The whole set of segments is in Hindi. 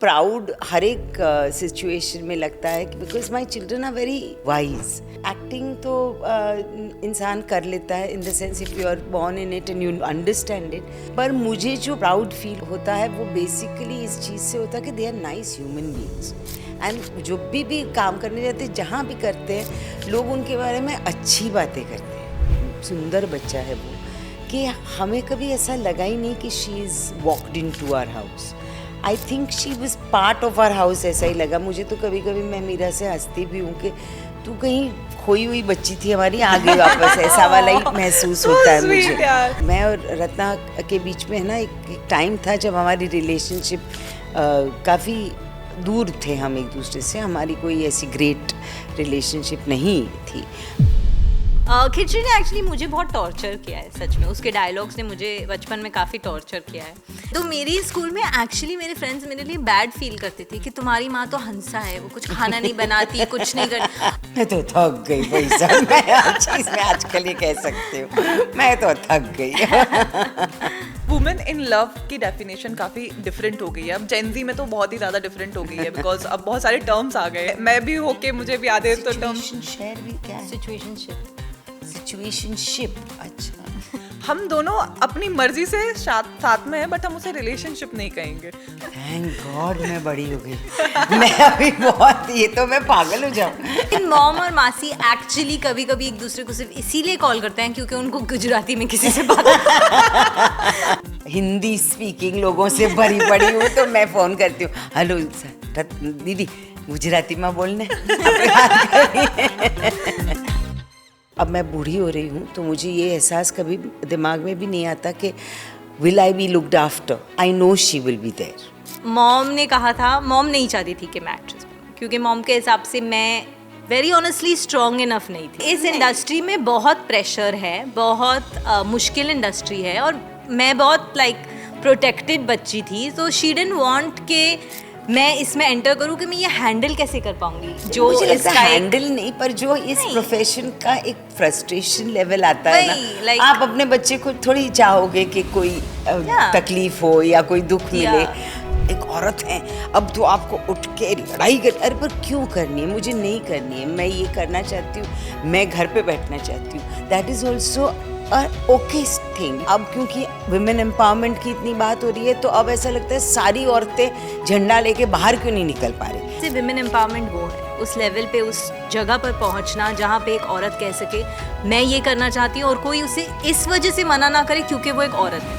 प्राउड हर एक सिचुएशन में लगता है, because my children are very wise. Acting तो इंसान कर लेता है in the sense if you are born in it and you understand it. पर मुझे जो प्राउड फील होता है वो बेसिकली इस चीज़ से होता है कि they are nice human beings. And जो भी काम करने जाते हैं, जहाँ भी करते हैं, लोग उनके बारे में अच्छी बातें करते हैं. सुंदर बच्चा है वो, कि हमें कभी ऐसा लगा ही नहीं कि she is walked in to our house. I think she was part of our house, ऐसा ही लगा मुझे. तो कभी कभी मैं मीरा से हंसती भी हूँ कि तू कहीं खोई हुई बच्ची थी हमारी, आ गई वापस. ऐसा वाला ही महसूस होता है मुझे. मैं और रत्ना के बीच में है ना एक टाइम था जब हमारी रिलेशनशिप काफ़ी दूर थे हम एक दूसरे से. हमारी कोई ऐसी ग्रेट रिलेशनशिप नहीं थी. खिचड़ी ने एक्चुअली मुझे बहुत टॉर्चर किया है सच में. उसके डायलॉग्स ने मुझे बचपन में काफ़ी टॉर्चर किया है. तो मेरी स्कूल में एक्चुअली मेरे फ्रेंड्स मेरे लिए बैड फील करते थे कि तुम्हारी माँ तो हंसा है, वो कुछ खाना नहीं बनाती, कुछ नहीं करती. मैं तो थक गई भाई साहब. मैं हर चीज़ में आजकल ये कह सकती हूँ, मैं तो थक गई. वुमेन इन लव की डेफिनेशन काफ़ी डिफरेंट हो गई है. अब जेनजी में तो बहुत ही ज़्यादा डिफरेंट हो गई है, बिकॉज अब बहुत सारे टर्म्स आ गए. मैं भी होके मुझे भी याद है तो टर्म शेयर भी क्या है? सिचुएशनशिप. अच्छा. हम दोनों अपनी मर्जी से साथ में हैं, बट हम उसे रिलेशनशिप नहीं कहेंगे. थैंक गॉड मैं बड़ी हो गई. मैं अभी बहुत, ये तो मैं पागल हो जाऊँ. मॉम और मासी एक्चुअली कभी कभी एक दूसरे को सिर्फ इसीलिए कॉल करते हैं क्योंकि उनको गुजराती में किसी से बात हिंदी स्पीकिंग लोगों से भरी पड़ी हूँ तो मैं फ़ोन करती हूँ, हेलो दीदी गुजराती में बोलने. अब मैं बूढ़ी हो रही हूँ तो मुझे ये एहसास कभी दिमाग में भी नहीं आता कि will I be looked after. I know she will be there. Mom ने कहा था, मॉम नहीं चाहती थी कि मैं एक्ट्रेस बनूं क्योंकि मॉम के हिसाब से मैं वेरी ऑनेस्टली स्ट्रॉन्ग इनफ नहीं थी. इस इंडस्ट्री में बहुत प्रेशर है, बहुत मुश्किल इंडस्ट्री है और मैं बहुत प्रोटेक्टेड बच्ची थी. तो शी डिडंट वांट के मैं इसमें एंटर करूँ कि मैं ये हैंडल कैसे कर पाऊंगी. जो इसका हैंडल नहीं, पर जो इस प्रोफेशन का एक फ्रस्ट्रेशन लेवल आता है ना, आप अपने बच्चे को थोड़ी चाहोगे कि कोई तकलीफ हो या कोई दुख मिले. एक औरत है, अब तो आपको उठ के लड़ाई कर. अरे पर क्यों करनी है? मुझे नहीं करनी है. मैं ये करना चाहती हूँ, मैं घर पे बैठना चाहती हूँ. That is also okay thing. अब क्योंकि वुमेन एम्पावरमेंट की इतनी बात हो रही है तो अब ऐसा लगता है सारी औरतें झंडा लेके बाहर क्यों नहीं निकल पा रही. वुमेन एम्पावरमेंट वो है, उस लेवल पे, उस जगह पर पहुंचना जहाँ पे एक औरत कह सके मैं ये करना चाहती हूँ और कोई उसे इस वजह से मना ना करे क्योंकि वो एक औरत है.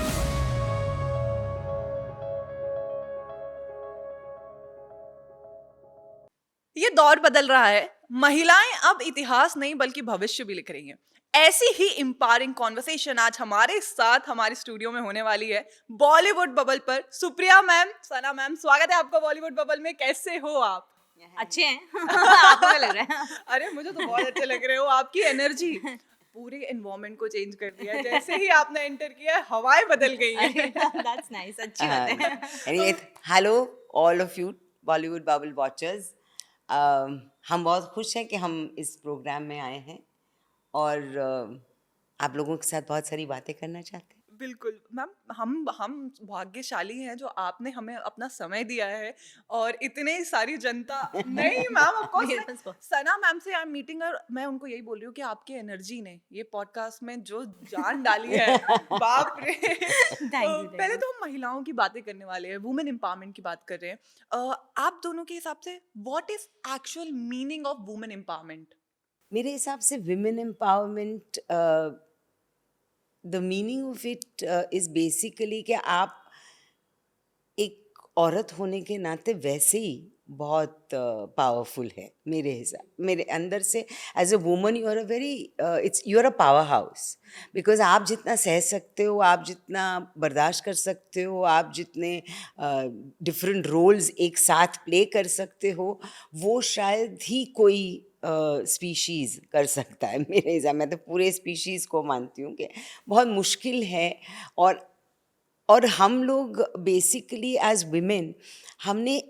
ये दौर बदल रहा है. महिलाएं अब इतिहास नहीं बल्कि भविष्य भी लिख रही हैं. ऐसी ही एम्पावरिंग कॉन्वर्सेशन आज हमारे साथ हमारे स्टूडियो में होने वाली है बॉलीवुड बबल पर. सुप्रिया मैम, सना मैम, स्वागत है आपका बॉलीवुड बबल में. कैसे हो आप? अच्छे हैं. आपको लग रहा है? अरे मुझे तो बहुत अच्छे लग रहे हो. आपकी एनर्जी पूरे एनवायरनमेंट को चेंज कर दिया है. जैसे ही आपने एंटर किया है हवाएं बदल गई हैं. That's nice, अच्छी बात है. Anyway, hello all of you Bollywood bubble watchers. हम बहुत खुश हैं कि हम इस प्रोग्राम में आए हैं और आप लोगों के साथ बहुत सारी बातें करना चाहते हैं. बिल्कुल मैम, हम भाग्यशाली हैं जो आपने हमें अपना समय दिया है और इतने सारी जनता. नहीं ma'am, of course Sana ma'am से आई एम मीटिंग और मैं उनको यही बोल रही हूँ कि आपकी एनर्जी ने ये पॉडकास्ट में जो जान डाली है, बाप रे. पहले तो हम महिलाओं की बातें करने वाले हैं, वुमेन एम्पावरमेंट की बात कर रहे हैं. आप दोनों के हिसाब से what is actual meaning of women empowerment? मेरे हिसाब से women empowerment, the meaning of it is basically कि आप एक औरत होने के नाते वैसे ही बहुत पावरफुल है. मेरे हिसाब, मेरे अंदर से as a woman you are a very, you are a powerhouse. Because आप जितना सह सकते हो, आप जितना बर्दाश्त कर सकते हो, आप जितने डिफरेंट रोल्स एक साथ प्ले कर सकते हो, वो शायद ही कोई स्पीशीज़ कर सकता है. मेरे हिसाब, मैं तो पूरे स्पीशीज़ को मानती हूँ कि बहुत मुश्किल है. और हम लोग बेसिकली एज विमेन हमने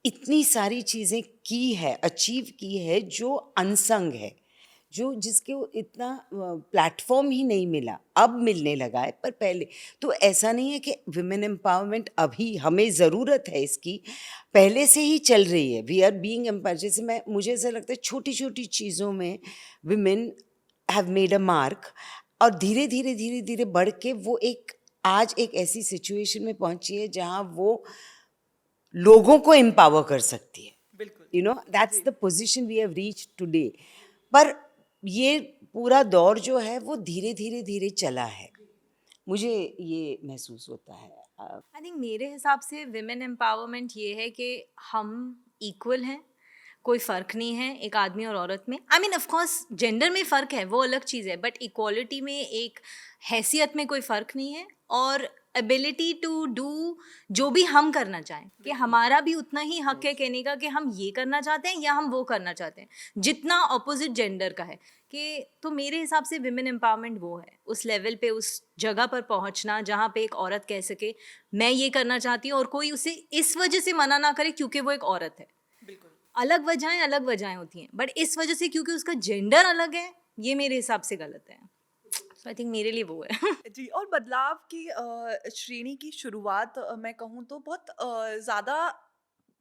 इतनी सारी चीज़ें की है, अचीव की है जो अनसंग है, जो जिसके इतना प्लेटफॉर्म ही नहीं मिला, अब मिलने लगा है, पर पहले तो ऐसा नहीं है कि विमेन एम्पावरमेंट अभी हमें ज़रूरत है इसकी, पहले से ही चल रही है। We are being empower. जैसे मुझे ऐसा लगता है छोटी छोटी चीज़ों में women have made a mark, और धीरे धीरे धीरे धीरे बढ़ के वो आज एक ऐसी सिचुएशन में पहुंची है जहां वो लोगों को एम्पावर कर सकती है। बिल्कुल, that's the position we have reached today. पर ये पूरा दौर जो है वो धीरे धीरे धीरे चला है, मुझे ये महसूस होता है। आई थिंक मेरे हिसाब से विमेन एम्पावरमेंट ये है कि हम इक्वल हैं, कोई फ़र्क नहीं है एक आदमी और औरत में। I mean of course gender में फ़र्क है, वो अलग चीज़ है, बट इक्वालिटी में, एक हैसियत में कोई फ़र्क नहीं है। और एबिलिटी टू डू जो भी हम करना चाहें, कि हमारा भी उतना ही हक है कहने का कि हम ये करना चाहते हैं या हम वो करना चाहते हैं, जितना ऑपोजिट जेंडर का है। कि तो मेरे हिसाब से विमेन एम्पावरमेंट वो है, उस लेवल पे, उस जगह पर पहुंचना जहाँ पे एक औरत कह सके मैं ये करना चाहती हूँ, और कोई उसे इस वजह से मना ना करे क्योंकि वो एक औरत है। बिल्कुल। अलग वजहें होती हैं, बट इस वजह से क्योंकि उसका जेंडर अलग है, ये मेरे हिसाब से गलत है। सो आई थिंक मेरे लिए वो है। जी, और बदलाव की श्रेणी की शुरुआत मैं कहूँ तो बहुत ज़्यादा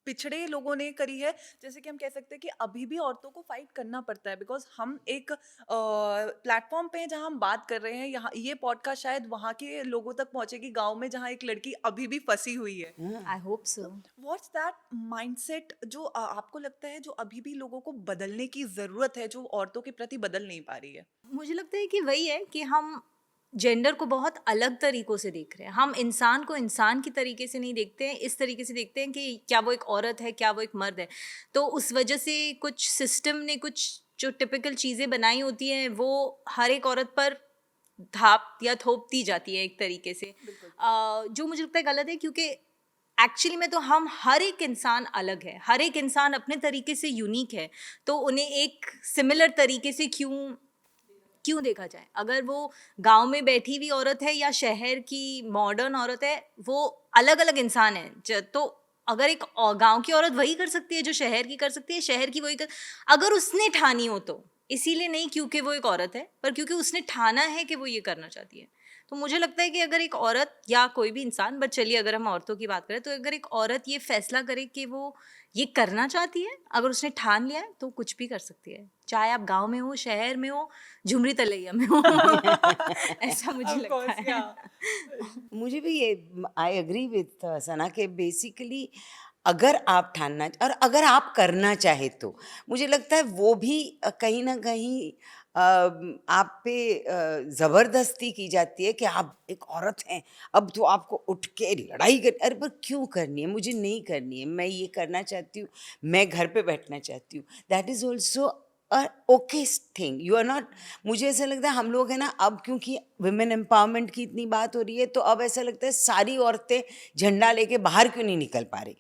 पिछड़े लोगों ने करी है। जैसे कि हम कह सकते हैं कि अभी भी औरतों को फाइट करना पड़ता है, बिकॉज़ हम एक प्लेटफ़ॉर्म पे हैं जहाँ हम बात कर रहे हैं। यहाँ ये पॉडकास्ट शायद वहाँ के लोगों तक पहुँचेगी, गाँव में जहाँ एक लड़की अभी भी फँसी हुई है। I hope so. What's that mindset जो आपको लगता है जो अभी भी लोगों को बदलने की ज़रूरत है, जो औरतों के प्रति बदल नहीं पा रही है? मुझे लगता है कि वही है कि हम जेंडर को बहुत अलग तरीक़ों से देख रहे हैं। हम इंसान को इंसान की तरीके से नहीं देखते हैं, इस तरीके से देखते हैं कि क्या वो एक औरत है, क्या वो एक मर्द है। तो उस वजह से कुछ सिस्टम ने कुछ जो टिपिकल चीज़ें बनाई होती हैं, वो हर एक औरत पर धाप या थोप दी जाती है एक तरीके से। जो मुझे लगता है गलत है, क्योंकि एक्चुअली में तो हम हर एक इंसान अलग है, हर एक इंसान अपने तरीके से यूनिक है। तो उन्हें एक सिमिलर तरीके से क्यों देखा जाए? अगर वो गांव में बैठी हुई औरत है या शहर की मॉडर्न औरत है, वो अलग अलग इंसान है। तो अगर एक गांव की औरत वही कर सकती है जो शहर की कर सकती है, शहर की वही कर, अगर उसने ठानी हो तो, इसीलिए नहीं क्योंकि वो एक औरत है, पर क्योंकि उसने ठाना है कि वो ये करना चाहती है। तो मुझे लगता है कि अगर एक औरत या कोई भी इंसान, बट चलिए अगर हम औरतों की बात करें, तो अगर एक औरत ये फैसला करे कि वो ये करना चाहती है, अगर उसने ठान लिया है, तो कुछ भी कर सकती है, चाहे आप गांव में हो, शहर में हो, झुमरी तलैया में हो। ऐसा मुझे Of लगता course, है। yeah. मुझे भी ये, आई एग्री विथ सना के बेसिकली अगर आप ठानना और अगर आप करना चाहे तो मुझे लगता है वो भी कहीं ना कहीं आप पे ज़बरदस्ती की जाती है कि आप एक औरत हैं, अब तो आपको उठ के लड़ाई कर। अरे पर क्यों करनी है? मुझे नहीं करनी है, मैं ये करना चाहती हूँ, मैं घर पे बैठना चाहती हूँ। That is also okay thing, you are not. मुझे ऐसा लगता है हम लोग हैं ना, अब क्योंकि विमेन एम्पावरमेंट की इतनी बात हो रही है, तो अब ऐसा लगता है सारी औरतें झंडा लेके बाहर क्यों नहीं निकल पा रही।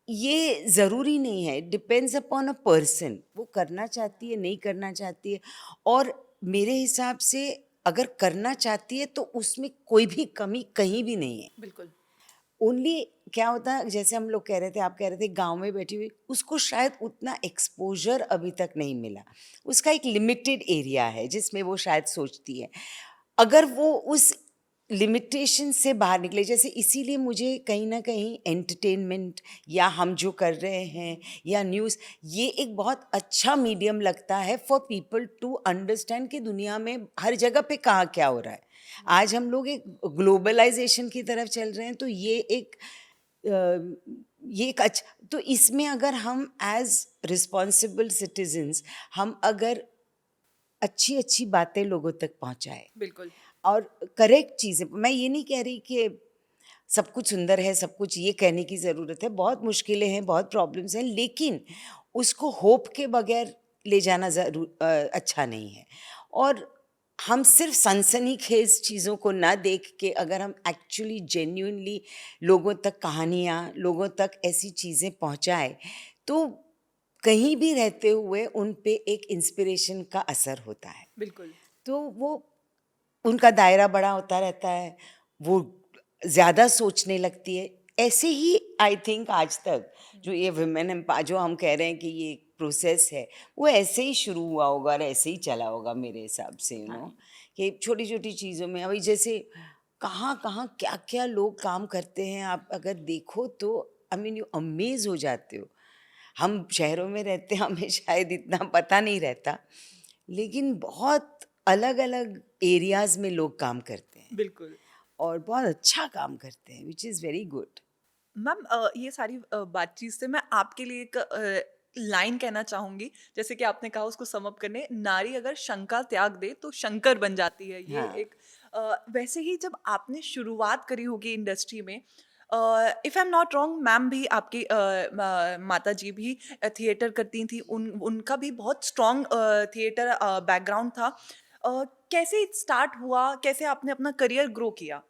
ये ज़रूरी नहीं है, डिपेंड्स अपॉन अ पर्सन, वो करना चाहती है, नहीं करना चाहती है। और मेरे हिसाब से अगर करना चाहती है तो उसमें कोई भी कमी कहीं भी नहीं है। बिल्कुल। ओनली क्या होता है, जैसे हम लोग कह रहे थे, आप कह रहे थे गांव में बैठी हुई, उसको शायद उतना एक्सपोजर अभी तक नहीं मिला। उसका एक लिमिटेड एरिया है जिसमें वो शायद सोचती है। अगर वो उस लिमिटेशन से बाहर निकले, जैसे इसीलिए मुझे कहीं ना कहीं एंटरटेनमेंट या हम जो कर रहे हैं या न्यूज़, ये एक बहुत अच्छा मीडियम लगता है फॉर पीपल टू अंडरस्टैंड कि दुनिया में हर जगह पे कहाँ क्या हो रहा है। आज हम लोग एक ग्लोबलाइजेशन की तरफ चल रहे हैं, तो ये एक अच्छा, तो इसमें अगर हम एज रिस्पॉन्सिबल सिटीजन्स, हम अगर अच्छी अच्छी बातें लोगों तक पहुंचाए बिल्कुल। और करेक्ट चीज़ें, मैं ये नहीं कह रही कि सब कुछ सुंदर है, सब कुछ ये कहने की ज़रूरत है, बहुत मुश्किलें हैं, बहुत प्रॉब्लम्स हैं, लेकिन उसको होप के बगैर ले जाना अच्छा नहीं है। और हम सिर्फ सनसनीखेज चीज़ों को ना देख के अगर हम एक्चुअली जेन्युइनली लोगों तक कहानियाँ, लोगों तक ऐसी चीज़ें पहुँचाए, तो कहीं भी रहते हुए उन पे एक इंस्पिरेशन का असर होता है। बिल्कुल। तो वो उनका दायरा बड़ा होता रहता है, वो ज़्यादा सोचने लगती है। ऐसे ही आई थिंक आज तक जो ये जो हम कह रहे हैं कि ये प्रोसेस है वो ऐसे ही शुरू हुआ होगा और ऐसे ही चला होगा मेरे हिसाब से, कि छोटी छोटी चीज़ों में अभी जैसे कहाँ कहाँ क्या क्या लोग काम करते हैं, आप अगर देखो तो आई मीन यू अमेज हो जाते हो। हम शहरों में रहते हैं, हमें शायद इतना पता नहीं रहता, लेकिन बहुत अलग अलग एरियाज में लोग काम करते हैं बिल्कुल और बहुत अच्छा काम करते हैं, which is very good. Ma'am ये सारी बातचीत से मैं आपके लिए एक लाइन कहना चाहूंगी, जैसे कि आपने कहा उसको सम अप करने, नारी अगर शंका त्याग दे तो शंकर बन जाती है। ये हाँ। एक वैसे ही जब आपने शुरुआत करी होगी इंडस्ट्री में, if I am not wrong, ma'am भी आपकी माता जी भी थिएटर करती थी, उनका भी बहुत स्ट्रॉन्ग थिएटर बैकग्राउंड था। कैसे स्टार्ट हुआ, कैसे आपने अपना करियर ग्रो किया?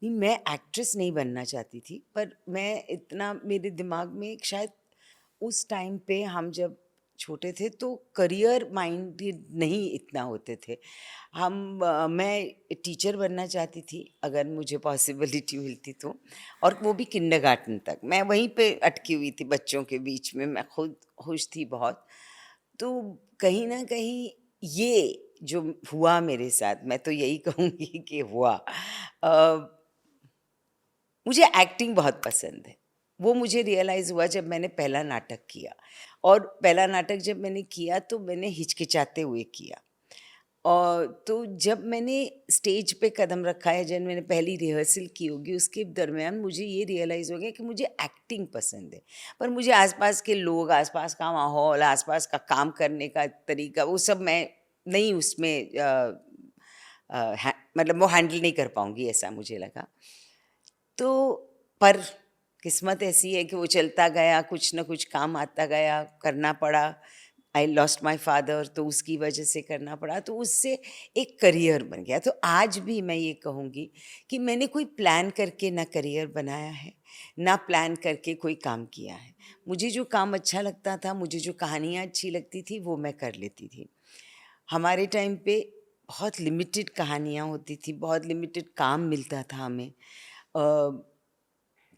नहीं, मैं एक्ट्रेस नहीं बनना चाहती थी, पर मैं इतना मेरे दिमाग में एक शायद उस टाइम पे हम जब छोटे थे तो करियर माइंडेड नहीं इतना होते थे मैं टीचर बनना चाहती थी अगर मुझे पॉसिबिलिटी मिलती तो, और वो भी किंडरगार्टन तक। मैं वहीं पे अटकी हुई थी बच्चों के बीच में, मैं खुद खुश थी बहुत। तो कहीं ना कहीं ये जो हुआ मेरे साथ, मैं तो यही कहूँगी कि हुआ। मुझे एक्टिंग बहुत पसंद है, वो मुझे रियलाइज़ हुआ जब मैंने पहला नाटक किया। और पहला नाटक जब मैंने किया तो मैंने हिचकिचाते हुए किया, और तो जब मैंने स्टेज पे कदम रखा है, जब मैंने पहली रिहर्सल की होगी उसके दरमियान मुझे ये रियलाइज़ हो गया कि मुझे एक्टिंग पसंद है, पर मुझे आसपास के लोग, आसपास का माहौल, आसपास का काम करने का तरीका, वो सब मैं नहीं उसमें मतलब वो हैंडल नहीं कर पाऊँगी, ऐसा मुझे लगा। तो पर किस्मत ऐसी है कि वो चलता गया, कुछ ना कुछ काम आता गया, करना पड़ा। आई लॉस्ट माई फादर, तो उसकी वजह से करना पड़ा, तो उससे एक करियर बन गया। तो आज भी मैं ये कहूँगी कि मैंने कोई प्लान करके ना करियर बनाया है, ना प्लान करके कोई काम किया है। मुझे जो काम अच्छा लगता था, मुझे जो कहानियाँ अच्छी लगती थी, वो मैं कर लेती थी। हमारे टाइम पे बहुत लिमिटेड कहानियाँ होती थी, बहुत लिमिटेड काम मिलता था हमें।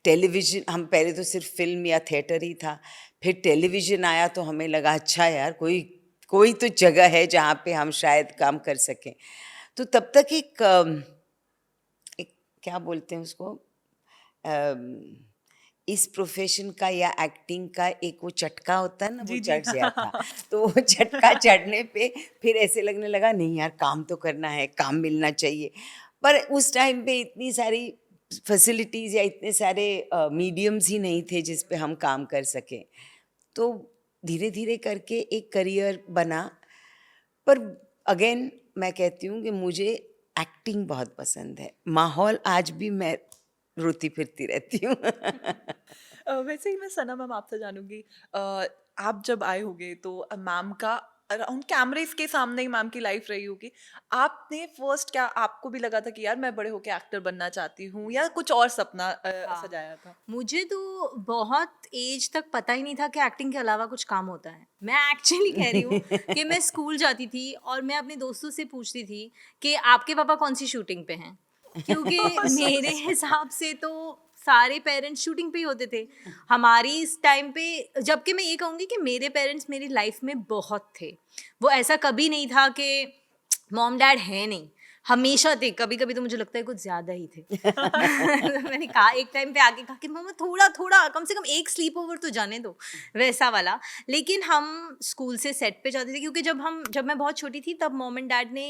टेलीविज़न, हम पहले तो सिर्फ फ़िल्म या थिएटर ही था, फिर टेलीविज़न आया तो हमें लगा अच्छा यार, कोई कोई तो जगह है जहाँ पे हम शायद काम कर सकें। तो तब तक एक क्या बोलते हैं उसको, अम, इस प्रोफ़ेशन का या एक्टिंग का एक वो चटका होता है ना, वो जी जी चढ़ गया था। तो वो चटका चढ़ने पे फिर ऐसे लगने लगा नहीं यार, काम तो करना है, काम मिलना चाहिए। पर उस टाइम पे इतनी सारी फैसिलिटीज़ या इतने सारे मीडियम्स ही नहीं थे जिस पे हम काम कर सकें। तो धीरे धीरे करके एक करियर बना। पर अगेन मैं कहती हूँ कि मुझे एक्टिंग बहुत पसंद है। माहौल आज भी मैं रोती फिरती रहती हूँ। वैसे ही मैं सना मैम आपसे जानूंगी, आप जब आए होगे तो मैम का अराउंड कैमरेस के सामने ही मैम की लाइफ रही होगी। आपने फर्स्ट क्या, आपको भी लगा था कि यार मैं बड़े होके एक्टर बनना चाहती हूँ, या कुछ और सपना हाँ। सजाया था? मुझे तो बहुत एज तक पता ही नहीं था कि एक्टिंग के अलावा कुछ काम होता है। मैं एक्चुअली कह रही हूँ कि मैं स्कूल जाती थी और मैं अपने दोस्तों से पूछती थी कि आपके पापा कौन सी शूटिंग पे हैं, क्योंकि मेरे हिसाब से तो सारे पेरेंट्स शूटिंग पे ही होते थे हमारी इस टाइम पे। जबकि मैं ये कहूँगी कि मेरे पेरेंट्स मेरी लाइफ में बहुत थे, वो ऐसा कभी नहीं था कि मॉम डैड है नहीं, हमेशा थे। कभी कभी तो मुझे लगता है कुछ ज्यादा ही थे। मैंने कहा एक टाइम पे आके कहा कि मम्मा थोड़ा थोड़ा कम से कम एक स्लीप ओवर तो जाने दो, वैसा वाला। लेकिन हम स्कूल से सेट पे जाते थे, क्योंकि जब मैं बहुत छोटी थी तब मॉम एंड डैड ने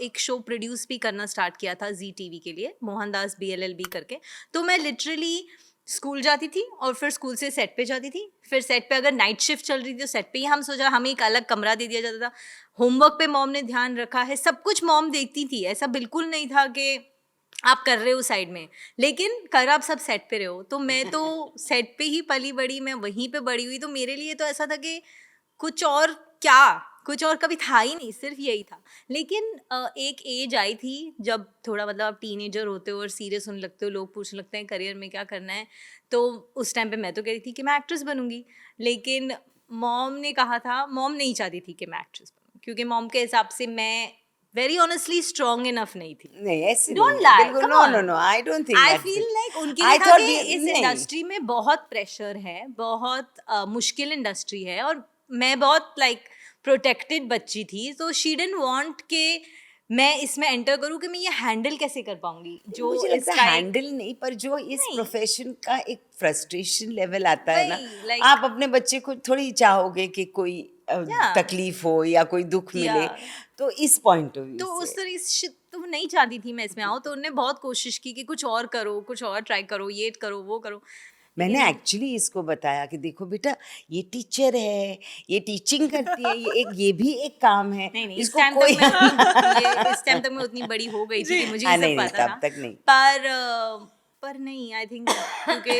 एक शो प्रोड्यूस भी करना स्टार्ट किया था जी टीवी के लिए, मोहनदास BLLB करके। तो मैं लिटरली स्कूल जाती थी और फिर स्कूल से सेट पे जाती थी। फिर सेट पे अगर नाइट शिफ्ट चल रही थी तो सेट पे ही हम सोचा, हमें एक अलग कमरा दे दिया जाता था। होमवर्क पे मॉम ने ध्यान रखा है, सब कुछ मॉम देखती थी। ऐसा बिल्कुल नहीं था कि आप कर रहे हो साइड में, लेकिन कर आप सब सेट पे रहे हो। तो मैं तो सेट पे ही पली बड़ी, मैं वहीं पे बड़ी हुई। तो मेरे लिए तो ऐसा था कि कुछ और क्या, कुछ और कभी था ही नहीं, सिर्फ यही था। लेकिन एक एज आई थी जब थोड़ा मतलब आप टीनेजर होते हो और सीरियस होने लगते हो, लोग पूछने लगते हैं करियर में क्या करना है। तो उस टाइम पे मैं तो कह रही थी कि मैं एक्ट्रेस बनूंगी, लेकिन मॉम ने कहा था, मॉम नहीं चाहती थी कि मैं एक्ट्रेस बनूं, क्योंकि मॉम के हिसाब से मैं वेरी ऑनेस्टली स्ट्रॉन्ग इनफ नहीं थी। नहीं ऐसे Don't नहीं, lie, बिल्कुल come no on. No no, I don't think I that's feel it. Like उनके I लिए था thought कि we- इस नहीं। इंडस्ट्री में बहुत प्रेशर है, बहुत मुश्किल इंडस्ट्री है, और मैं बहुत लाइक प्रोटेक्टेड बच्ची थी, तो शी डिडंट वांट के मैं इसमें एंटर करूँ कि मैं ये हैंडल कैसे कर पाऊंगी जो मुझे इस लगता है टाइप हैंडल नहीं, पर जो इस नहीं। प्रोफेशन का एक फ्रस्ट्रेशन लेवल आता है ना, वही, like- आप अपने बच्चे को थोड़ी चाहोगे कि कोई Yeah. तकलीफ हो या कोई दुख मिले, Yeah. तो इस पॉइंट ऑफ तो व्यू उस से तरह से तो वो नहीं चाहती थी मैं इसमें आऊँ, तो उन्होंने बहुत कोशिश की कि कुछ और करो, कुछ और ट्राई करो, ये करो वो करो। मैंने एक्चुअली इसको बताया कि देखो बेटा, ये टीचर है, ये टीचिंग करती है, ये भी एक काम है। नहीं इस इसको टाइम कोई इस टाइम तक मैं उतनी बड़ी हो गई थी कि मुझे हाँ, ये सब नहीं, पता तब था। तक नहीं। पर नहीं, आई थिंक क्योंकि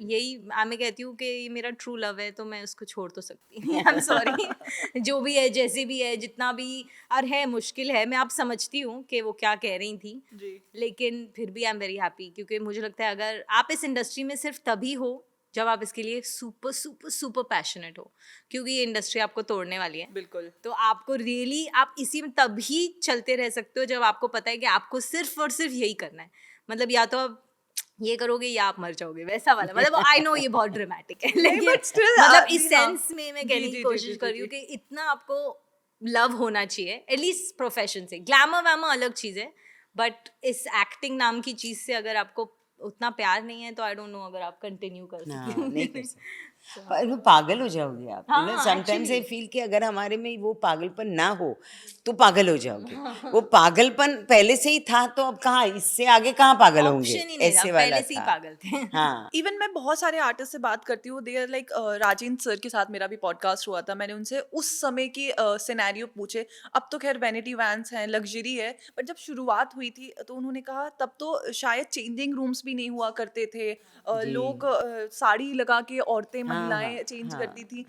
यही मैं कहती हूँ कि ये मेरा ट्रू लव है, तो मैं उसको छोड़ तो सकती नहीं। आई एम सॉरी, जो भी है, जैसे भी है, जितना भी और है, मुश्किल है, मैं आप समझती हूँ कि वो क्या कह रही थी जी। लेकिन फिर भी आई एम वेरी हैप्पी, क्योंकि मुझे लगता है अगर आप इस इंडस्ट्री में सिर्फ तभी हो जब आप इसके लिए सुपर सुपर सुपर पैशनेट हो, क्योंकि ये इंडस्ट्री आपको तोड़ने वाली है। बिल्कुल। तो आपको रियली आप इसी में तभी चलते रह सकते हो जब आपको पता है कि आपको सिर्फ और सिर्फ यही करना है। मतलब या तो आप ये करोगे या आप मर जाओगे, वैसा वाला। मतलब आई नो ये बहुत ड्रामेटिक है, लेकिन but still, मतलब इस जी हाँ। सेंस में मैं जी, कहने जी, की जी, कोशिश जी, कर रही हूँ जी। कि इतना आपको लव होना चाहिए एटलीस्ट प्रोफेशन से। ग्लैमर वैमर अलग चीज़ है, बट इस एक्टिंग नाम की चीज़ से अगर आपको उतना प्यार नहीं है तो आई डोंट नो अगर आप कंटिन्यू कर हाँ, सकते हो। नहीं कर सकते। पर वो पागल हो जाओगे आप। हाँ, समटाइम्स आई actually। फील कि अगर हमारे में वो पागलपन ना हो तो पागल हो जाओगे। वो पागलपन पहले से ही था, तो अब कहाँ, इससे आगे कहाँ पागल होंगे, ऑप्शन ही नहीं था, ऐसे वाला पहले से ही था। पागल थे। हाँ, इवन मैं बहुत सारे आर्टिस्ट से बात करती हूँ, they are like Rajendra sir के साथ मेरा भी पॉडकास्ट हुआ था, मैंने उनसे उस समय की सिनेरियो पूछे। अब तो खैर वैनिटी वैन्स हैं, लग्जरी है, बट जब शुरुआत हुई थी तो उन्होंने कहा तब तो शायद चेंजिंग रूम्स भी नहीं हुआ करते थे। जी। लोग साड़ी लगा के औरतें हाँ, महिलाएं हाँ, चेंज हाँ। करती थी।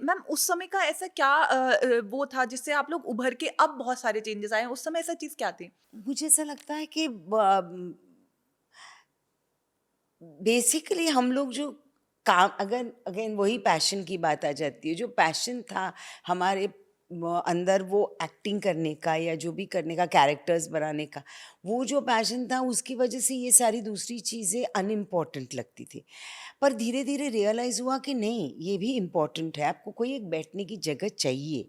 मैम उस समय का ऐसा क्या वो था जिससे आप लोग उभर के अब बहुत सारे चेंजेस आए हैं? उस समय ऐसा चीज क्या थी? मुझे ऐसा लगता है कि बेसिकली हम लोग जो काम, अगर अगेन वही पैशन की बात आ जाती है, जो पैशन था हमारे अंदर, वो एक्टिंग करने का या जो भी करने का, कैरेक्टर्स बनाने का, वो जो पैशन था, उसकी वजह से ये सारी दूसरी चीज़ें अनइम्पॉर्टेंट लगती थी। पर धीरे धीरे रियलाइज़ हुआ कि नहीं, ये भी इम्पॉर्टेंट है। आपको कोई एक बैठने की जगह चाहिए,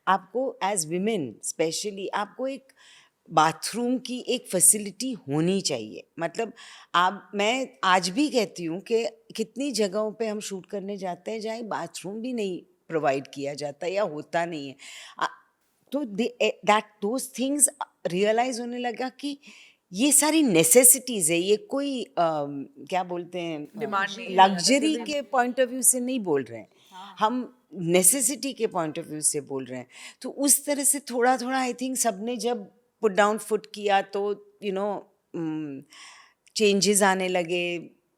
आपको एज विमेन स्पेशली आपको एक बाथरूम की एक फैसिलिटी होनी चाहिए। मतलब आप, मैं आज भी कहती हूँ कि कितनी जगहों पे हम शूट करने जाते हैं जहाँ बाथरूम भी नहीं प्रोवाइड किया जाता या होता नहीं है। तो दैट दोज थिंग्स रियलाइज होने लगा कि ये सारी नेसेसिटीज़ है, ये कोई क्या बोलते हैं, Demand नहीं है, लग्जरी necessity। के पॉइंट ऑफ व्यू से नहीं बोल रहे हैं, हम नेसेसिटी के पॉइंट ऑफ व्यू से बोल रहे हैं। तो उस तरह से थोड़ा थोड़ा आई थिंक सबने जब पुट डाउन फुट किया तो चेंजेस आने लगे।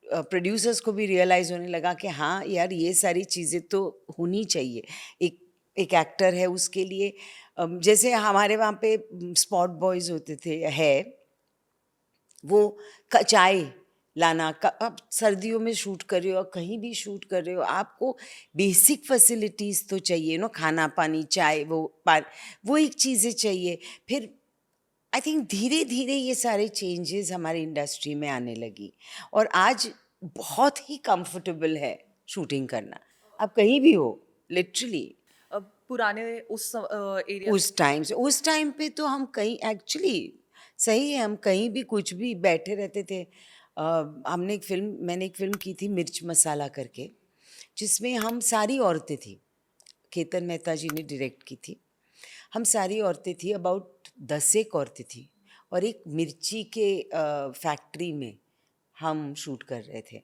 प्रोड्यूसर्स को भी रियलाइज़ होने लगा कि हाँ यार, ये सारी चीज़ें तो होनी चाहिए एक एक एक्टर है उसके लिए। जैसे हमारे वहाँ पे स्पॉट बॉयज़ होते थे, वो चाय लाना, अब सर्दियों में शूट कर रहे हो, कहीं भी शूट कर रहे हो, आपको बेसिक फैसिलिटीज़ तो चाहिए ना, खाना पानी चाय, वो एक चीज़ें चाहिए। फिर आई थिंक धीरे धीरे ये सारे चेंजेस हमारी इंडस्ट्री में आने लगी और आज बहुत ही कंफर्टेबल है शूटिंग करना। आप कहीं भी हो, लिटरली। पुराने उस एरिया उस टाइम पे तो हम कहीं, एक्चुअली सही है, हम कहीं भी कुछ भी बैठे रहते थे। मैंने एक फिल्म की थी मिर्च मसाला करके, जिसमें हम सारी औरतें थी, केतन मेहता जी ने डायरेक्ट की थी। हम सारी औरतें थी, अबाउट 10 एक औरतें थी, और एक मिर्ची के फैक्ट्री में हम शूट कर रहे थे।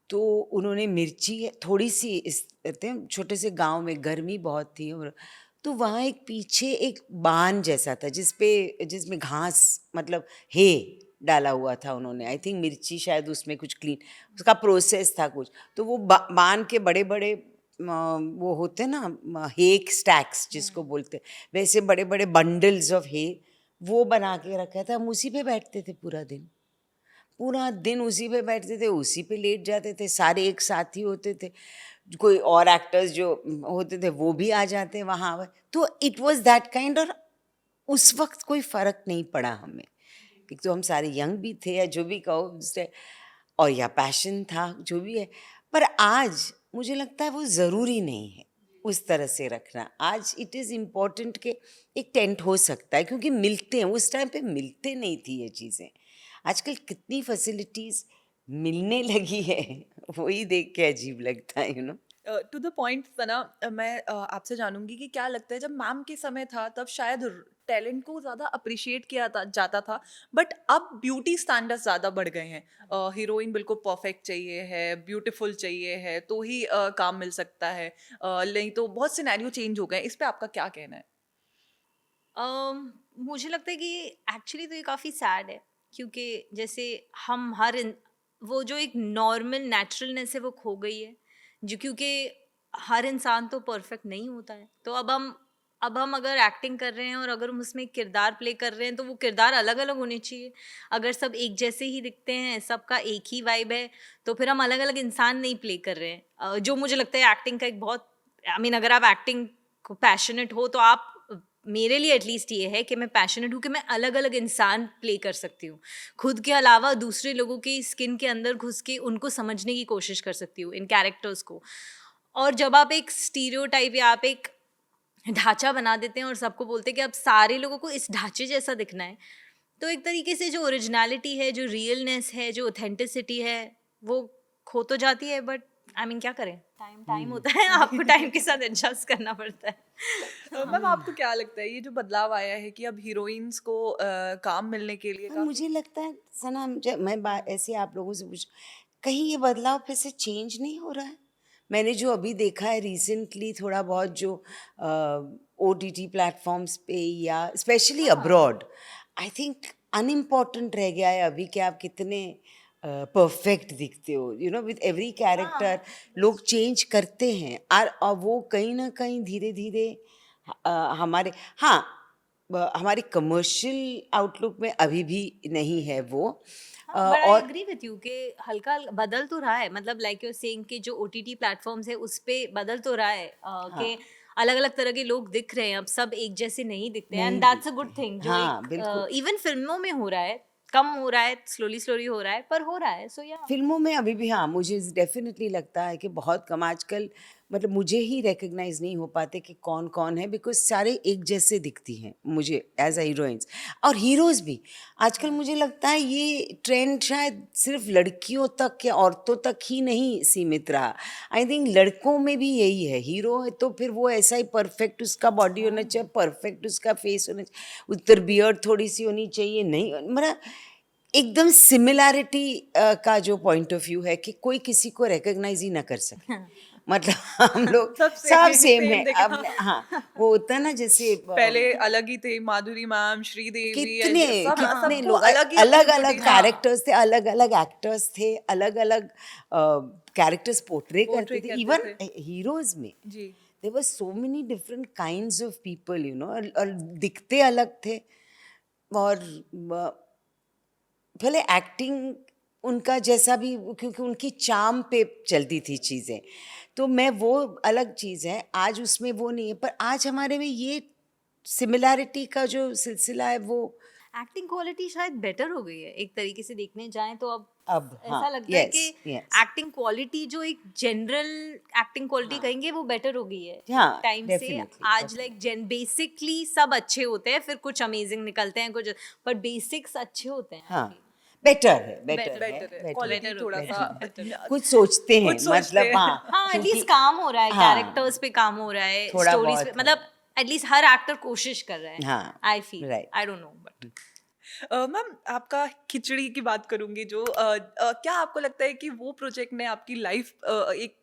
तो उन्होंने मिर्ची थोड़ी सी, इस छोटे से गांव में गर्मी बहुत थी, और तो वहाँ एक पीछे एक बान जैसा था जिसमें घास, मतलब हे डाला हुआ था उन्होंने। आई थिंक मिर्ची शायद उसमें कुछ क्लीन, उसका प्रोसेस था कुछ। तो वो बान के बड़े बड़े वो होते ना हे स्टैक्स जिसको बोलते, वैसे बड़े बड़े बंडल्स ऑफ हे वो बना के रखा था। हम उसी पे बैठते थे पूरा दिन उसी पे बैठते थे, उसी पे लेट जाते थे। सारे एक साथ ही होते थे, कोई और एक्टर्स जो होते थे वो भी आ जाते वहाँ। तो इट वाज दैट काइंड। और उस वक्त कोई फ़र्क नहीं पड़ा हमें, एक तो हम सारे यंग भी थे या जो भी कहो, और या पैशन था जो भी है। पर आज मुझे लगता है वो ज़रूरी नहीं है। उस तरह से रखना। आज इट इज़ इम्पॉर्टेंट कि एक टेंट हो सकता है, क्योंकि मिलते हैं, उस टाइम पे मिलते नहीं थी ये चीज़ें। आजकल कितनी फैसिलिटीज़ मिलने लगी है, वही देख के अजीब लगता है, you know. To the point Sana, मैं आपसे जानूंगी कि क्या लगता है जब मैम के समय था तब शायद टैलेंट को ज़्यादा अप्रिशिएट किया जाता था, बट अब ब्यूटी स्टैंडर्ड्स ज़्यादा बढ़ गए हैं। हीरोइन बिल्कुल परफेक्ट चाहिए है, ब्यूटीफुल चाहिए है तो ही काम मिल सकता है, नहीं तो बहुत सिनेरियो चेंज हो गए। इस पे आपका क्या कहना है? मुझे लगता है कि एक्चुअली तो ये काफ़ी सैड है, क्योंकि जैसे हम वो जो एक नॉर्मल नेचुरलनेस है वो खो गई है, जो क्योंकि हर इंसान तो परफेक्ट नहीं होता है। तो अब हम अगर एक्टिंग कर रहे हैं और अगर हम उसमें किरदार प्ले कर रहे हैं तो वो किरदार अलग अलग होने चाहिए। अगर सब एक जैसे ही दिखते हैं, सबका एक ही वाइब है, तो फिर हम अलग अलग इंसान नहीं प्ले कर रहे हैं। जो मुझे लगता है एक्टिंग का एक बहुत, अगर आप एक्टिंग को पैशनेट हो तो आप, मेरे लिए एटलीस्ट ये है कि मैं पैशनेट हूँ कि मैं अलग अलग इंसान प्ले कर सकती हूँ, खुद के अलावा दूसरे लोगों की स्किन के अंदर घुस के उनको समझने की कोशिश कर सकती हूँ, इन कैरेक्टर्स को। और जब आप एक स्टीरियोटाइप या आप एक ढांचा बना देते हैं और सबको बोलते हैं कि अब सारे लोगों को इस ढांचे जैसा दिखना है, तो एक तरीके से जो ओरिजिनलिटी है, जो रियलनेस है, जो ऑथेंटिसिटी है, वो खो तो जाती है। बट क्या करें, टाइम होता है, आपको टाइम के साथ एडजस्ट करना पड़ता है। मैम आपको क्या लगता है ये जो बदलाव आया है कि अब हीरोइंस को काम मिलने के लिए पर मुझे लगता है सना, जब मैं ऐसे आप लोगों से पूछ, कहीं ये बदलाव फिर से चेंज नहीं हो रहा है? मैंने जो अभी देखा है रिसेंटली, थोड़ा बहुत जो OTT प्लेटफॉर्म्स पे या specially abroad, I think unimportant रह गया है अभी कि आप कितने परफेक्ट दिखते हो, you know, with every character लोग चेंज करते हैं। और वो कहीं ना कहीं धीरे धीरे हमारे, हाँ, हमारे कमर्शियल आउटलुक में अभी भी नहीं है वो। बट आई और एग्री विथ यू कि हल्का बदल तो रहा है, मतलब लाइक यू सेइंग कि जो OTT प्लेटफॉर्म्स है उस पे बदल तो रहा है, कि अलग अलग तरह के लोग दिख रहे हैं, अब सब एक जैसे नहीं दिखते हैं, नहीं एंड दैट्स अ गुड दिखते थिंग। हैं। जो हाँ, बिल्कुल। एक इवन फिल्मों में हो रहा है, कम हो रहा है, स्लोली स्लोली हो रहा है, पर हो रहा है। सो या फिल्मों में अभी भी, हाँ, मुझे डेफिनेटली लगता है कि बहुत कम आजकल, मतलब मुझे ही रिकग्नाइज नहीं हो पाते कि कौन कौन है, बिकॉज सारे एक जैसे दिखती हैं मुझे एज अ हीरोइंस। और हीरोज़ भी आजकल मुझे लगता है ये ट्रेंड शायद सिर्फ लड़कियों तक या औरतों तक ही नहीं सीमित रहा। आई थिंक लड़कों में भी यही है, हीरो है तो फिर वो ऐसा ही परफेक्ट उसका बॉडी होना चाहिए, परफेक्ट उसका फेस होना चाहिए, उधर बियर्ड थोड़ी सी होनी चाहिए, नहीं, मतलब एकदम सिमिलैरिटी का जो पॉइंट ऑफ व्यू है कि कोई किसी को रिकग्नाइज ही ना कर सके। मतलब हम लोग सब सब सेम सेम है दिखे। अब। हाँ, वो होता है ना, जैसे पहले अलग ही थे, माधुरी मैम, श्रीदेवी, कितने सब कितने सबको लोग, अलग ही अलग अपनी अलग beauty- कैरेक्टर्स थे, अलग अलग एक्टर्स थे, अलग अलग कैरेक्टर्स पोर्ट्रे करते पोर्ट्रे थे। करते इवन थे हीरोज में जी। There were so many different kinds of people, you know, और दिखते अलग थे। और भले एक्टिंग उनका जैसा भी, क्योंकि उनकी चार्म पे चलती थी चीज़ें, तो मैं वो अलग चीज़ है, आज उसमें वो नहीं है। पर आज हमारे में ये सिमिलैरिटी का जो सिलसिला है वो एक्टिंग क्वालिटी शायद बेटर हो गई है एक तरीके से देखने जाएं तो। अब हाँ, ऐसा लगता है कि यस यस, एक्टिंग क्वालिटी, जो एक जनरल एक्टिंग क्वालिटी कहेंगे, वो बेटर हो गई है हाँ, टाइम से। डेफिनेटली आज लाइक बेसिकली सब अच्छे होते हैं, फिर कुछ अमेजिंग निकलते हैं कुछ, पर बेसिक्स अच्छे होते हैं। हाँ, बेटर है, बेटर Better है, बेटर है, बेटर क्वालिटी better थोड़ा होता सा है। कुछ सोचते हैं, कुछ सोचते मतलब हैं। हाँ, हाँ, क्योंकि एटलीस्ट काम हो रहा है, हाँ, कैरेक्टर्स पे काम हो रहा है, थोड़ा स्टोरीज पे, बहुत मतलब एटलीस्ट हर एक्टर कोशिश कर रहा है। हाँ, I feel, right. I don't know, but ma'am आपका खिचड़ी की बात करूंगी जो क्या आपको लगता है कि वो प्रोजेक्ट ने आपकी लाइफ एक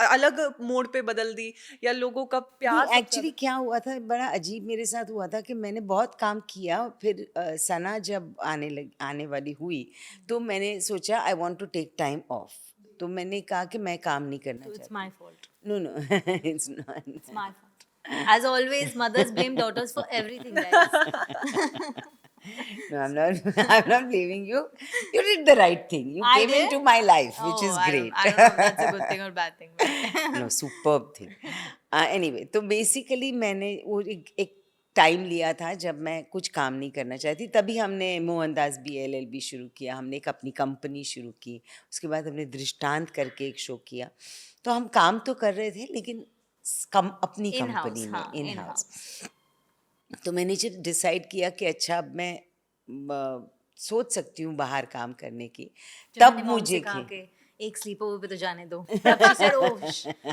अलग मोड़ पे बदल दी, या लोगों का प्यार नहीं, सबसे एक्चुअली क्या हुआ था, बड़ा अजीब मेरे साथ हुआ था कि मैंने बहुत काम किया, फिर सना जब आने वाली हुई तो मैंने सोचा I want to take time off. तो मैंने कहा कि मैं काम नहीं करना इट्स चाहती। My fault, no no, it's not. It's my fault. As always, mothers blame daughters for everything, guys. No, I'm not blaming you. You did the right thing. You I came did? into my life, which Oh, is I great. don't know if that's a good thing or bad thing. But No, superb thing. Anyway, तो बेसिकली मैंने वो एक टाइम लिया था जब मैं कुछ काम नहीं करना चाहती, तभी हमने मोहनदास बी LLB शुरू किया, हमने एक अपनी कंपनी शुरू की, उसके बाद हमने दृष्टांत करके एक शो किया। तो हम काम तो कर रहे थे, लेकिन अपनी In-house, कंपनी में हाँ, इन हाउस। तो मैंने जब डिसाइड किया कि अच्छा अब मैं सोच सकती हूँ बाहर काम करने की, जब तब मैंने मॉम से मुझे कहा कि कि एक स्लीप ओवर पे तो जाने दो, तब she said, "Oh,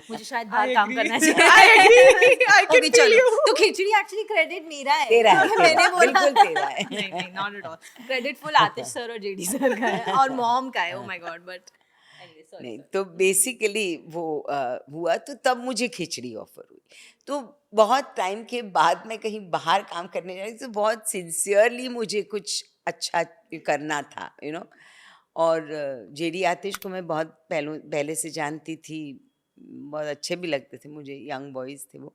मुझे शायद बाहर काम agree. करना I चाहिए। agree. I can okay feel चलो, you. तो खिचड़ी एक्चुअली क्रेडिट मेरा है। तेरा है, कि तेरा मैंने है, बोला बिल्कुल तेरा है। नहीं नहीं not at all, credit full Atish sir और जेडी सर का है और मॉम का है। Oh my God, but anyway sorry नहीं सर। तो बेसिकली वो हुआ तो तब मुझे खिचड़ी ऑफर हुई। तो बहुत टाइम के बाद मैं कहीं बाहर काम करने जा रही तो बहुत सिंसियरली मुझे कुछ अच्छा करना था, और जेडी आतिश को मैं बहुत पहले से जानती थी, बहुत अच्छे भी लगते थे मुझे, यंग बॉयज़ थे वो।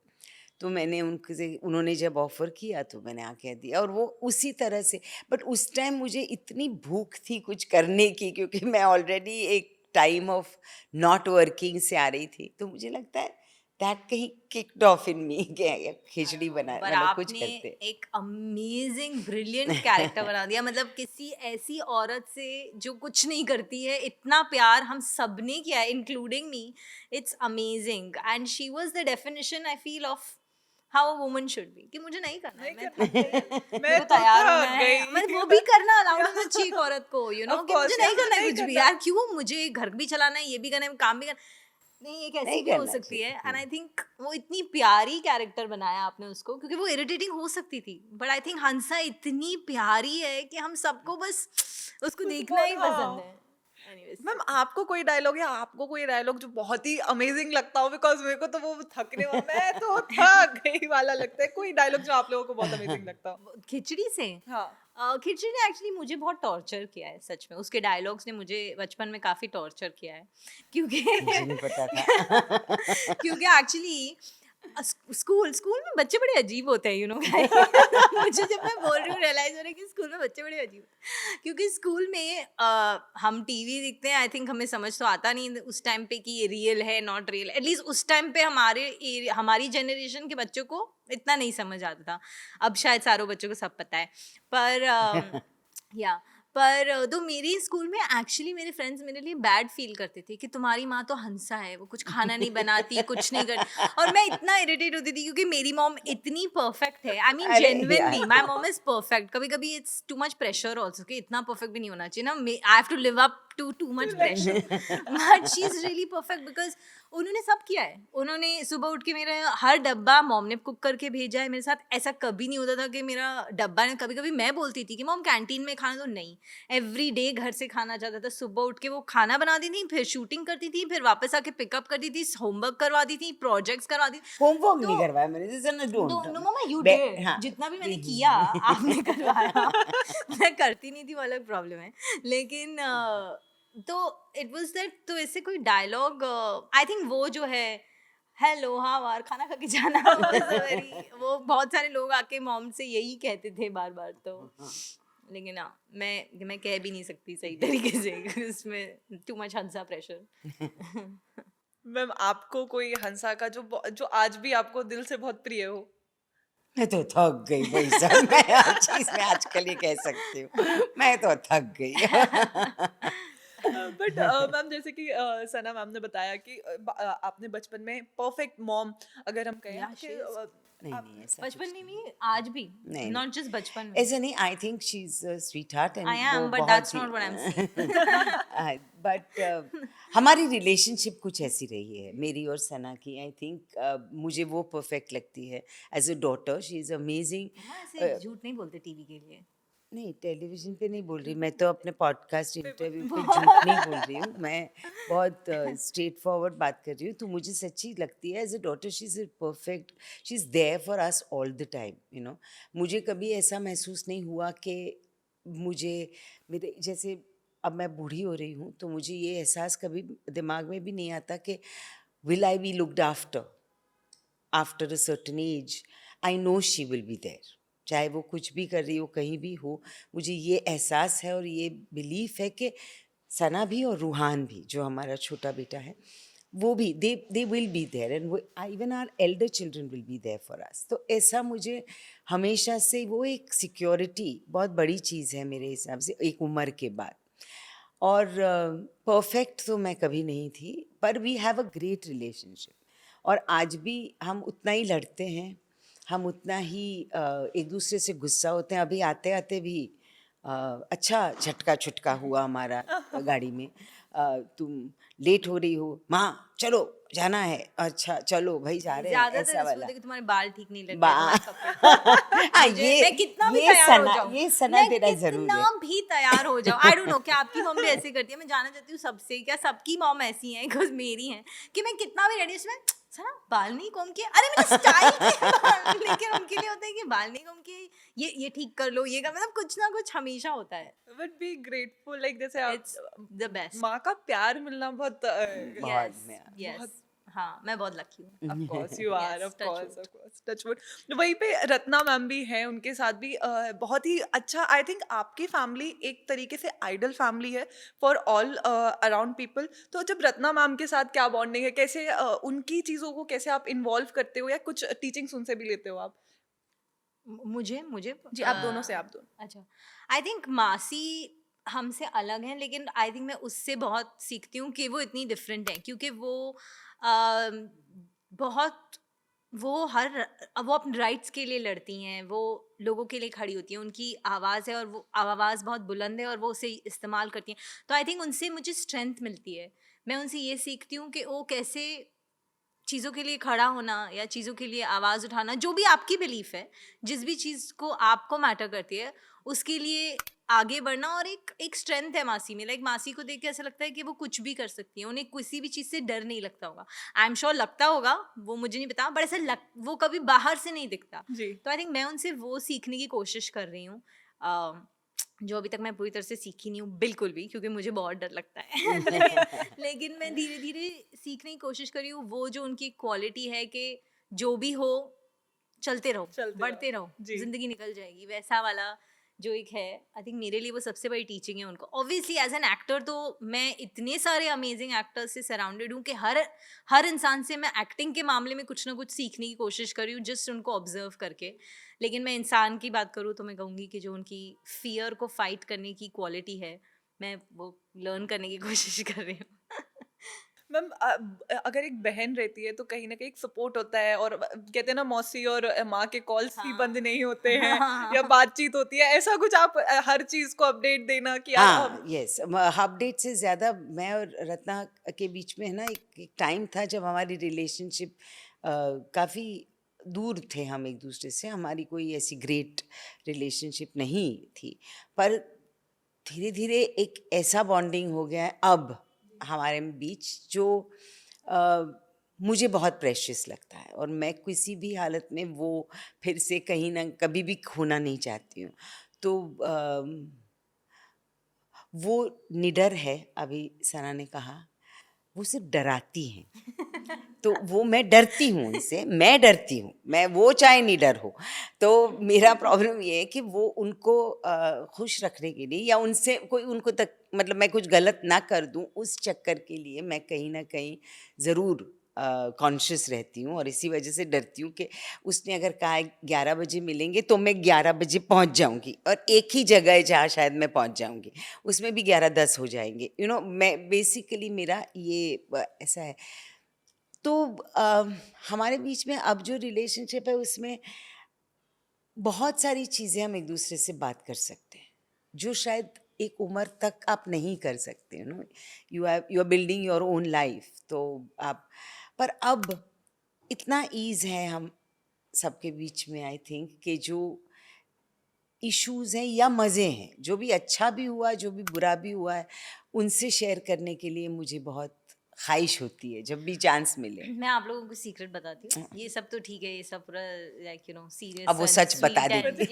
तो मैंने उनसे, उन्होंने जब ऑफ़र किया तो मैंने कह दिया, और वो उसी तरह से। बट उस टाइम मुझे इतनी भूख थी कुछ करने की, क्योंकि मैं ऑलरेडी एक टाइम ऑफ नॉट वर्किंग से आ रही थी, तो मुझे लगता है दैट कहीं किक्ड ऑफ इन मी कि खिचड़ी बना, पर मतलब कुछ आपने करते। एक अमेजिंग ब्रिलियंट कैरेक्टर बना दिया। मतलब किसी ऐसी औरत से जो कुछ नहीं करती है, इतना प्यार हम सब ने किया है including me. It's amazing and she was the definition I feel of how a woman should be, कि मुझे नहीं करना है, नहीं मैं करना थक गई, मैं मेरे को तो तैयार थक होना है। गई। मतलब वो भी करना अलाउड होना चाहिए एक औरत को, Of कि course, मुझे नहीं यार, करना है नहीं कुछ भी। करना। यार क्यों, मुझे घर भी चलाना है, ये भी करना है, काम भी करना नहीं, एक ऐसी नहीं भी हो करना सकती है। चाहिए। एंड आई थिंक वो इतनी प्यारी कैरेक्टर बनाया आपने उसको, क्योंकि वो इरिटेटिंग हो सकती थी, बट आई थिंक हंसा इतनी प्यारी है कि हम सबको बस उसको देखना ही पसंद है। Anyways, मैम आपको कोई डायलॉग या आपको कोई डायलॉग जो बहुत ही अमेजिंग लगता हो? बिकॉज मेरे को तो वो थकने वाला, मैं तो थक गई वाला लगता है। कोई डायलॉग जो आप लोगों को बहुत अमेजिंग लगता हो? खिचड़ी से हाँ। खिचड़ी ने एक्चुअली मुझे बहुत टॉर्चर किया है, सच में। उसके डायलॉग्स ने मुझे बचपन में काफ़ी टॉर्चर किया है, क्योंकि मुझे नहीं पता था। क्योंकि एक्चुअली स्कूल स्कूल में बच्चे बड़े अजीब होते हैं, मुझे जब मैं बोल रही हूँ रियलाइज हो रहा है कि स्कूल में बच्चे बड़े अजीब होते हैं। क्योंकि स्कूल में हम टीवी देखते हैं, आई थिंक हमें समझ तो आता नहीं उस टाइम पे कि ये रियल है नॉट रियल। एटलीस्ट उस टाइम पे हमारी जनरेशन के बच्चों को इतना नहीं समझ आता था। अब शायद सारों बच्चों को सब पता है, पर तो मेरे स्कूल में एक्चुअली मेरे फ्रेंड्स मेरे लिए बैड फील करते थे कि तुम्हारी माँ तो हंसा है, वो कुछ खाना नहीं बनाती, कुछ नहीं करती। और मैं इतना इरिटेट होती थी क्योंकि मेरी मॉम इतनी परफेक्ट है। आई मीन अरे जेन्युइनली यार। My mom is perfect. कभी कभी it's too much pressure also कि इतना परफेक्ट भी नहीं होना चाहिए ना, I have to live up to too much pressure, but she is really perfect because उन्होंने सब किया है। उन्होंने सुबह उठ के मेरा हर डब्बा मॉम ने कुक करके भेजा है मेरे साथ। ऐसा कभी नहीं होता था कि मेरा डब्बा, कभी कभी मैं बोलती थी कि मॉम कैंटीन में खाना, तो नहीं, एवरी डे घर से खाना जाता था। सुबह उठ के वो खाना बनाती थी, फिर शूटिंग करती थी, फिर वापस आके पिकअप करती थी, होमवर्क करवाती थी, प्रोजेक्ट्स करवाती थी। होमवर्क नहीं तो- करवाया मैंने, जैसे ना नो डोंट मम्मा यू बे- डिड, हाँ। जितना भी मैंने किया आपने करवाया। मैं करती नहीं थी, वो अलग प्रॉब्लम है। लेकिन तो इट वाज दैट, तो ऐसे कोई डायलॉग आई थिंक वो जो है हेलो हाँ वार खाना खा के जाना, वो बहुत सारे लोग आके मॉम से यही कहते थे बार बार। तो लेकिन हाँ, मैं कह भी नहीं सकती सही तरीके से, उसमें टू मच हंसा प्रेशर। मैम आपको कोई हंसा का जो आज भी आपको दिल से बहुत प्रिय हो? मैं तो थक गई भाई साहब, मैं हर चीज में आजकल ये कह सकती हूँ, मैं तो थक गई। बट मैम जैसे कि सना मैम ने बताया कि आपने बचपन में परफेक्ट मॉम, अगर हम कहें Yeah, कि she is. नहीं ऐसा बचपन में नहीं, आज भी, नहीं, नॉट जस्ट बचपन में। ऐसा नहीं, आई think she is sweet heart and I am, but that's not what I'm saying. But हमारी रिलेशनशिप कुछ ऐसी रही है मेरी और सना की। आई थिंक मुझे वो परफेक्ट लगती है as a daughter, she is amazing. मम्मा ऐसे झूठ नहीं बोलते टीवी के लिए। नहीं, टेलीविजन पे नहीं बोल रही मैं, तो अपने पॉडकास्ट इंटरव्यू पे झूठ नहीं बोल रही हूँ, मैं बहुत स्ट्रेट फॉरवर्ड बात कर रही हूँ। तो मुझे सच्ची लगती है as a daughter she is perfect, she is there for us all the time. मुझे कभी ऐसा महसूस नहीं हुआ कि मुझे, मेरे जैसे अब मैं बूढ़ी हो रही हूँ तो मुझे ये एहसास कभी दिमाग में भी नहीं आता कि will I be looked after a certain age. I know she will be there, चाहे वो कुछ भी कर रही हो, कहीं भी हो। मुझे ये एहसास है और ये बिलीफ है कि सना भी और रूहान भी, जो हमारा छोटा बेटा है, वो भी they will be there and even our elder children will be there for us. तो ऐसा मुझे हमेशा से, वो एक सिक्योरिटी बहुत बड़ी चीज़ है मेरे हिसाब से एक उम्र के बाद। और परफेक्ट तो मैं कभी नहीं थी, पर we have a great relationship. और आज भी हम उतना ही लड़ते हैं, हम उतना ही एक दूसरे से गुस्सा होते हैं। अभी आते आते भी अच्छा झटका छुटका हुआ हमारा गाड़ी में। तुम लेट हो रही हो, माँ चलो जाना है, अच्छा चलो भाई जा रहे हैं, ज्यादातर ऐसा ऐसे वाला। बोलते कि तुम्हारे बाल ठीक नहीं लग रहे, बा- तुम्हारे कपड़े मैं कितना भी तैयार हो जाऊं, ये सना मैं तेरा जरूर है। कितना भी तैयार हो जाऊं, आई डोंट नो क्या आपकी मॉम भी ऐसे करती है, मैं जानना चाहती हूँ सबसे, क्या सबकी मॉम ऐसी हैं, बिकॉज मेरी हैं, कि मैं कितना भी रेडी उसमें सना बाल नहीं कॉम किए, अरे मैंने स्टाइल किए बाल, लेकिन उनके लिए होता है कि बाल नहीं कॉम किए, ये ठीक कर लो, ये कर, मतलब कुछ ना कुछ हमेशा होता है। बट बी ग्रेटफुल, लाइक जैसे आप इट्स द बेस्ट। माँ का प्यार मिलना बहुत बहुत यस, हाँ मैं बहुत लकी हूँ। of course you are, Yes, of touch course, wood. of course, touch wood. वहीं पे रत्ना मैम भी हैं, उनके साथ भी बहुत ही अच्छा, आई थिंक आपकी फैमिली एक तरीके से आइडल फैमिली है फॉर ऑल अराउंड पीपल। तो जब रत्ना मैम के साथ क्या बॉन्डिंग है, कैसे उनकी चीज़ों को कैसे आप इन्वॉल्व करते हो, या कुछ टीचिंग्स उनसे भी लेते हो आप? मुझे मुझे जी, आप दोनों से, आप दोनों। अच्छा, आई थिंक मासी हमसे अलग हैं, लेकिन आई थिंक मैं उससे बहुत सीखती हूँ कि वो इतनी डिफरेंट है, क्योंकि वो बहुत वो अपने राइट्स के लिए लड़ती हैं, वो लोगों के लिए खड़ी होती हैं, उनकी आवाज़ है और वो आवाज़ बहुत बुलंद है और वो उसे इस्तेमाल करती हैं। तो आई थिंक उनसे मुझे स्ट्रेंथ मिलती है, मैं उनसे ये सीखती हूँ कि वो कैसे चीज़ों के लिए खड़ा होना या चीज़ों के लिए आवाज़ उठाना, जो भी आपकी बिलीफ है, जिस भी चीज़ को आपको मैटर करती है, उसके लिए आगे बढ़ना, और एक स्ट्रेंथ है मासी में। लाइक मासी को देख के ऐसा लगता है कि वो कुछ भी कर सकती है, उन्हें किसी भी चीज़ से डर नहीं लगता होगा। आई एम श्योर लगता होगा, वो मुझे नहीं पता, बट ऐसा वो कभी बाहर से नहीं दिखता। जी। तो आई थिंक मैं उनसे वो सीखने की कोशिश कर रही हूँ, जो अभी तक मैं पूरी तरह से सीखी नहीं हूँ बिल्कुल भी, क्योंकि मुझे बहुत डर लगता है लेकिन मैं धीरे धीरे सीखने की कोशिश कर रही हूँ। वो जो उनकी क्वालिटी है कि जो भी हो चलते रहो, बढ़ते रहो, जी। जिंदगी निकल जाएगी, वैसा वाला जो एक है, आई थिंक मेरे लिए वो सबसे बड़ी टीचिंग है उनको। ऑब्वियसली एज एन एक्टर तो मैं इतने सारे अमेजिंग एक्टर्स से सराउंडेड हूँ कि हर इंसान से मैं एक्टिंग के मामले में कुछ ना कुछ सीखने की कोशिश कर रही हूँ, जस्ट उनको ऑब्जर्व करके। लेकिन मैं इंसान की बात करूँ तो मैं कहूँगी कि जो उनकी फियर को फाइट करने की क्वालिटी है, मैं वो लर्न करने की कोशिश कर रही हूँ मैम, अगर एक बहन रहती है तो कहीं ना कहीं एक सपोर्ट होता है, और कहते हैं ना, मौसी और माँ के कॉल्स भी बंद नहीं होते हैं, या बातचीत होती है, ऐसा कुछ आप हर चीज को अपडेट देना कि यार हाँ, यस, अपडेट से ज़्यादा मैं और रत्ना के बीच में है ना, एक टाइम था जब हमारी रिलेशनशिप काफ़ी दूर थे हम एक दूसरे से, हमारी कोई ऐसी ग्रेट रिलेशनशिप नहीं थी, पर धीरे धीरे एक ऐसा बॉन्डिंग हो गया है अब हमारे बीच जो मुझे बहुत प्रेशियस लगता है, और मैं किसी भी हालत में वो फिर से कहीं ना कभी भी खोना नहीं चाहती हूँ। तो वो निडर है, अभी सना ने कहा, वो सिर्फ डराती हैं तो वो मैं डरती हूँ उनसे, मैं डरती हूँ, मैं वो चाहे निडर हो। तो मेरा प्रॉब्लम ये है कि वो उनको खुश रखने के लिए, या उनसे कोई उनको तक मतलब मैं कुछ गलत ना कर दूँ उस चक्कर के लिए मैं कहीं ना कहीं ज़रूर कॉन्शियस रहती हूँ, और इसी वजह से डरती हूँ कि उसने अगर कहा 11 बजे मिलेंगे तो मैं 11 बजे पहुँच जाऊँगी, और एक ही जगह है जहाँ शायद मैं पहुँच जाऊँगी, उसमें भी 11:10 हो जाएंगे, यू नो, मैं बेसिकली मेरा ये ऐसा है। तो हमारे बीच में अब जो रिलेशनशिप है उसमें बहुत सारी चीज़ें हम एक दूसरे से बात कर सकते हैं, जो शायद एक उम्र तक आप नहीं कर सकते, you know, you are building your own life. तो आप, पर अब इतना ईज़ है हम सबके बीच में, आई थिंक, कि जो इश्यूज़ हैं या मज़े हैं, जो भी अच्छा भी हुआ, जो भी बुरा भी हुआ है, उनसे शेयर करने के लिए मुझे बहुत ख्वाहिश होती है जब भी चांस मिले। मैं आप लोगों को सीक्रेट बताती हूँ, ये सब तो ठीक है, ये सब पूरा लाइक यू नो सीरियस, अब वो सच बता देती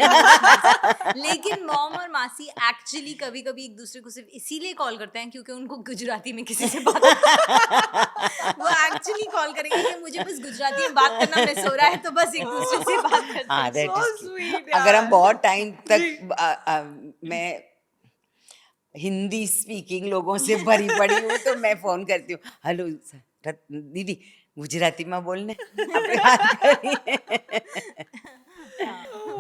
लेकिन मॉम और मासी एक्चुअली कभी कभी एक दूसरे को सिर्फ इसीलिए कॉल करते हैं क्योंकि उनको गुजराती में किसी से बात वो एक्चुअली कॉल करेंगे कि मुझे बस गुजराती में बात करना मिस हो रहा है, तो बस एक दूसरे से बात करते हैं। हाँ, that So is true. sweet, अगर हम यार। बहुत टाइम तक मैं हिंदी स्पीकिंग लोगों से भरी पड़ी हूँ तो मैं फ़ोन करती हूँ, हेलो दीदी गुजराती में बोलने अपनी बात करिए।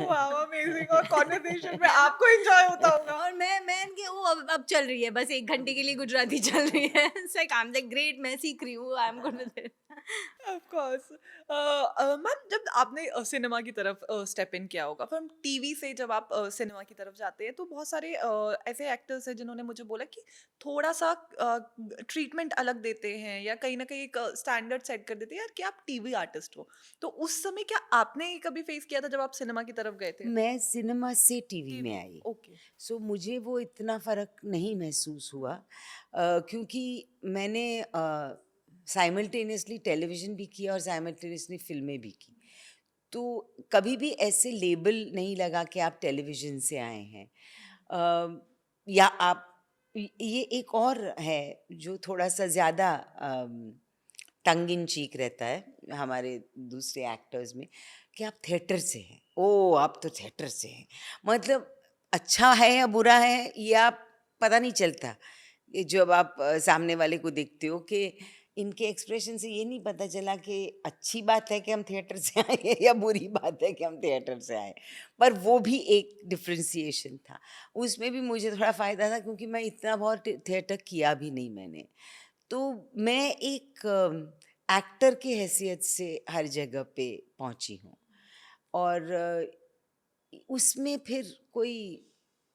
वाह, अमेजिंग। और कॉन्वर्सेशन में आपको एंजॉय होता होगा। और मैं इनके वो अब चल रही है, बस 1 घंटे के लिए गुजराती चल रही है, it's like I am like great, मैं सीख रही हूँ, I am good with it. Of course. Ma'am, जब आपने सिनेमा की तरफ स्टेप इन किया होगा, फिर टीवी से जब आप सिनेमा की तरफ जाते हैं, तो बहुत सारे ऐसे एक्टर्स हैं जिन्होंने मुझे बोला कि थोड़ा सा ट्रीटमेंट अलग देते हैं या कहीं ना कहीं एक स्टैंडर्ड सेट कर देते हैं यार कि आप टीवी आर्टिस्ट हो। तो उस समय क्या आपने कभी फेस किया था जब आप सिनेमा की तरफ गए थे? मैं सिनेमा से टीवी में टीवी, आई, ओके। सो मुझे वो इतना फ़र्क नहीं महसूस हुआ, क्योंकि मैंने साइमल्टेनियसली टेलीविज़न भी किया और साइमल्टेनियसली फ़िल्में भी की। तो कभी भी ऐसे लेबल नहीं लगा कि आप टेलीविज़न से आए हैं, या आप ये एक और है जो थोड़ा-सा ज़्यादा टंग इन चीक रहता है हमारे दूसरे एक्टर्स में, कि आप थिएटर से हैं। ओह! आप तो थिएटर से हैं। मतलब अच्छा है या बुरा है ये आप पता नहीं चलता। ये जब आप सामने वाले को देखते हो कि इनके एक्सप्रेशन से ये नहीं पता चला कि अच्छी बात है कि हम थिएटर से आए हैं या बुरी बात है कि हम थिएटर से आए। पर वो भी एक डिफ़रेंशिएशन था। उसमें भी मुझे थोड़ा फ़ायदा था क्योंकि मैं इतना बहुत थिएटर किया भी नहीं मैंने। तो मैं एक एक्टर की हैसियत से हर जगह पे पहुंची हूँ, और उसमें फिर कोई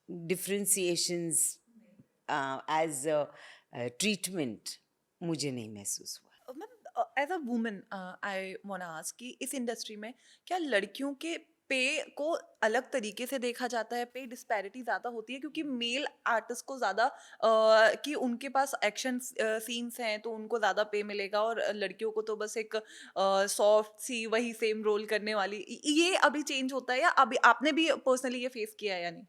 डिफरेंशिएशंस एज ट्रीटमेंट मुझे नहीं महसूस हुआ। Ma'am, as a woman I want ask कि इस इंडस्ट्री में क्या लड़कियों के पे को अलग तरीके से देखा जाता है? पे डिस्पैरिटी ज़्यादा होती है क्योंकि मेल आर्टिस्ट को ज़्यादा कि उनके पास एक्शन सीन्स हैं तो उनको ज़्यादा पे मिलेगा, और लड़कियों को तो बस एक सॉफ्ट सी वही सेम रोल करने वाली। ये अभी चेंज होता है या अभी आपने भी पर्सनली ये फेस किया है या नहीं?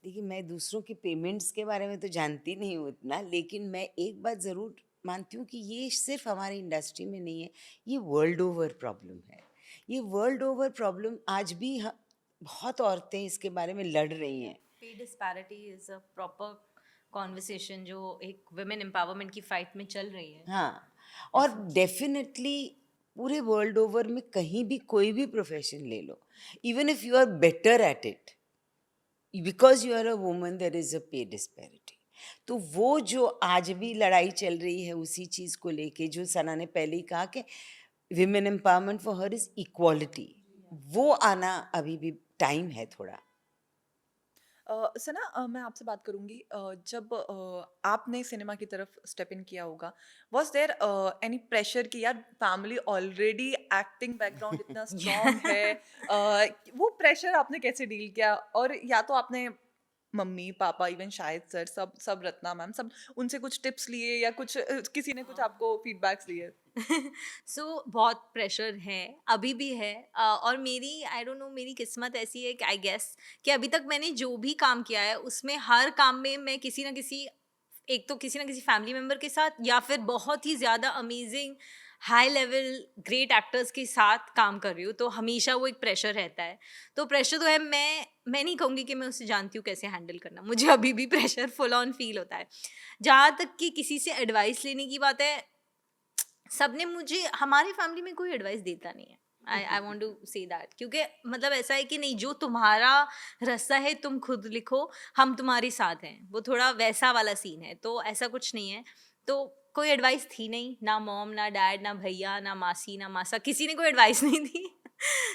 देखिए, मैं दूसरों के पेमेंट्स के बारे में तो जानती नहीं हूँ उतना, लेकिन मैं एक बात ज़रूर मानती हूँ कि ये सिर्फ हमारी इंडस्ट्री में नहीं है, ये वर्ल्ड ओवर प्रॉब्लम है। ये वर्ल्ड ओवर प्रॉब्लम आज भी बहुत औरतें इसके बारे में लड़ रही हैं। पे disparity is a proper conversation जो एक वुमेन एम्पावरमेंट की फाइट में चल रही है। हाँ, और डेफ़िनेटली पूरे वर्ल्ड ओवर में कहीं भी कोई भी प्रोफ़ेशन ले लो, even if you are better at it, because you are a woman there is a pay disparity. तो वो जो आज भी लड़ाई चल रही है उसी चीज़ को लेके, जो सना ने पहले ही कहा कि women empowerment for her is equality, वो आना अभी भी टाइम है थोड़ा। सना, मैं आपसे बात करूंगी, जब आपने सिनेमा की तरफ स्टेप इन किया होगा, वाज देयर एनी प्रेशर कि यार फैमिली ऑलरेडी एक्टिंग बैकग्राउंड इतना स्ट्रांग है, वो प्रेशर आपने कैसे डील किया? और या तो आपने मम्मी पापा इवन शायद सर सब सब रत्ना मैम सब उनसे कुछ टिप्स लिए या कुछ किसी ने कुछ आपको फीडबैक्स दिए? सो बहुत प्रेशर है, अभी भी है। और मेरी आई डोंट नो, मेरी किस्मत ऐसी है कि आई गेस कि अभी तक मैंने जो भी काम किया है उसमें हर काम में मैं किसी ना किसी, एक तो किसी ना किसी फैमिली मेम्बर के साथ या फिर बहुत ही ज़्यादा amazing high level great actors के साथ काम कर रही हूँ, तो हमेशा वो एक प्रेशर रहता है। तो प्रेशर तो है, मैं नहीं कहूँगी कि मैं उससे जानती हूँ कैसे हैंडल करना, मुझे अभी भी प्रेशर फुल ऑन फील होता है। जहाँ तक कि किसी से एडवाइस लेने की बात है, सबने मुझे, हमारी फैमिली में कोई एडवाइस देता नहीं है। I want to say that, क्योंकि मतलब ऐसा है कि नहीं, जो तुम्हारा रास्ता है तुम खुद लिखो, हम तुम्हारे साथ हैं, वो थोड़ा वैसा वाला सीन है। तो ऐसा कुछ नहीं है, तो कोई एडवाइस थी नहीं, ना मॉम ना डैड ना भैया ना मासी ना मासा, किसी ने कोई एडवाइस नहीं दी।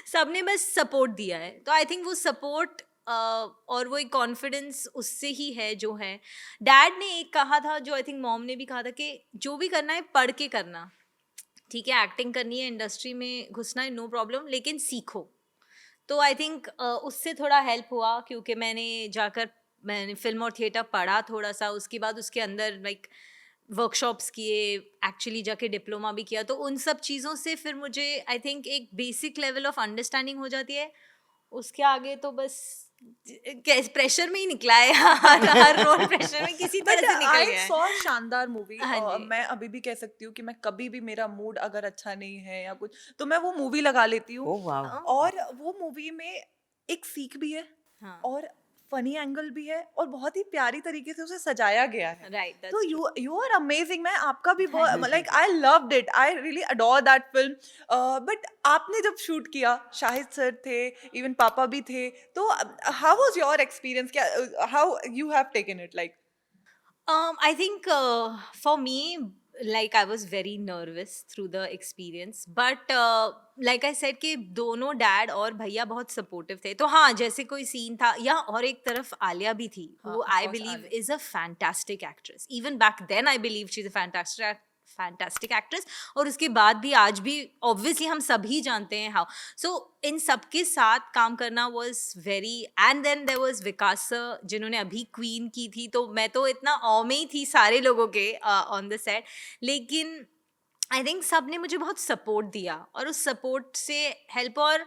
सबने बस सपोर्ट दिया है। तो आई थिंक वो सपोर्ट और वो एक कॉन्फिडेंस उससे ही है जो है। डैड ने एक कहा था, जो आई थिंक मॉम ने भी कहा था, कि जो भी करना है पढ़ के करना। ठीक है, एक्टिंग करनी है, इंडस्ट्री में घुसना है, नो प्रॉब्लम, लेकिन सीखो। तो आई थिंक उससे थोड़ा हेल्प हुआ, क्योंकि मैंने फिल्म और थिएटर पढ़ा थोड़ा सा, उसके बाद उसके अंदर लाइक वर्कशॉप्स किए, एक्चुअली जाके डिप्लोमा भी किया। तो उन सब चीज़ों से फिर मुझे आई थिंक एक बेसिक लेवल ऑफ अंडरस्टैंडिंग हो जाती है। उसके आगे तो बस प्रेशर में ही निकला है। हर रोल प्रेशर में किसी तरह से निकल आई गया है। सॉ शानदार मूवी। हाँ जी। मैं अभी भी कह सकती हूँ कि मैं कभी भी मेरा मूड अगर अच्छा नहीं है या कुछ, तो मैं वो मूवी लगा लेती हूँ। Oh wow! और वो मूवी में एक सीख भी है हाँ, और फनी एंगल भी है और बहुत ही प्यारी तरीके से उसे सजाया गया है। राइट, तो that's true. You are amazing. मैं आपका भी like I loved it, I really adore that film. But आपने जब शूट किया, शाहिद सर थे, इवन पापा भी थे, तो हाउ वाज योर एक्सपीरियंस? क्या how you have taken it like? I think for me, like I was very nervous through the experience, but like I said कि दोनों डैड और भैया बहुत सपोर्टिव थे. तो हाँ, जैसे कोई सीन था, या और एक तरफ आलिया भी थी, हाँ, who of I course, believe Alia. is a fantastic actress. Even back then I believe she's a fantastic actress. और उसके बाद भी आज भी obviously हम सभी जानते हैं how. So इन सबके साथ काम करना was very, and then there was Vikas sir जिन्होंने अभी क्वीन की थी, तो मैं तो इतना awe में ही थी सारे लोगों के on the set. लेकिन आई थिंक सब ने मुझे बहुत सपोर्ट दिया, और उस सपोर्ट से हेल्प, और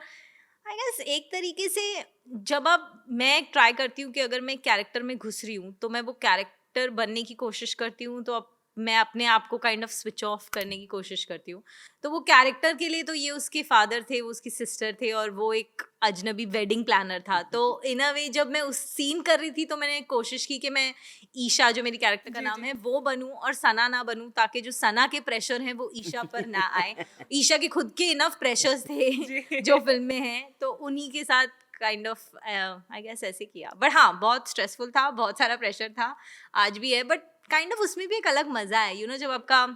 आई गेस एक तरीके से जब अब मैं ट्राई करती हूँ कि अगर मैं कैरेक्टर में घुस रही हूँ तो मैं वो कैरेक्टर बनने की कोशिश करती हूँ, तो अब मैं अपने आप को काइंड ऑफ स्विच ऑफ करने की कोशिश करती हूँ. तो वो कैरेक्टर के लिए तो ये उसके फादर थे, वो उसकी सिस्टर थे, और वो एक अजनबी वेडिंग प्लानर था. तो इन अ वे जब मैं उस सीन कर रही थी तो मैंने कोशिश की कि मैं ईशा, जो मेरी कैरेक्टर का जी, नाम जी. है, वो बनूं और सना ना बनूं, ताकि जो सना के प्रेशर हैं वो ईशा पर ना आए. ईशा के खुद के इनफ प्रेशर्स थे जी. जो फिल्म में हैं, तो उन्हीं के साथ काइंड ऑफ आई गेस ऐसे किया. बट हाँ, बहुत स्ट्रेसफुल था, बहुत सारा प्रेशर था, आज भी है, बट काइंड ऑफ उसमें भी एक अलग मजा है. यू नो, जब आपका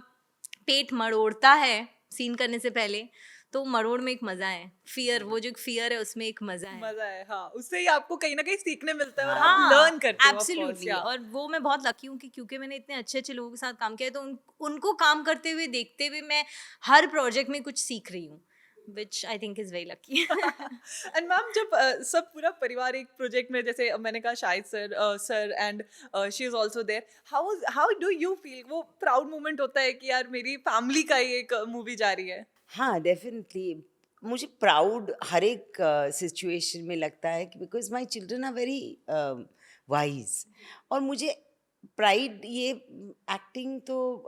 पेट मरोड़ता है सीन करने से पहले, तो मरोड़ में एक मजा है. फियर, वो जो फियर है उसमें एक मजा है. मजा है, हाँ. उससे ही आपको कहीं ना कहीं सीखने मिलता है और आप हाँ, लर्न करते हो, of course, एब्सोल्युटली. yeah. और वो मैं बहुत लकी हूँ कि क्योंकि मैंने इतने अच्छे अच्छे लोगों के साथ काम किया है, तो उनको काम करते हुए देखते हुए मैं हर प्रोजेक्ट में कुछ सीख रही हूँ, which I think is very lucky. And ma'am, जब सब पूरा परिवार एक प्रोजेक्ट में, जैसे मैंने कहा Shahid sir and she is also there, how do you feel? वो प्राउड मोमेंट होता है कि यार मेरी फैमिली का ही एक मूवी जा रही है. हाँ, डेफिनेटली मुझे प्राउड हर एक सिचुएशन में लगता है कि because my children are very wise. और मुझे प्राइड, ये एक्टिंग तो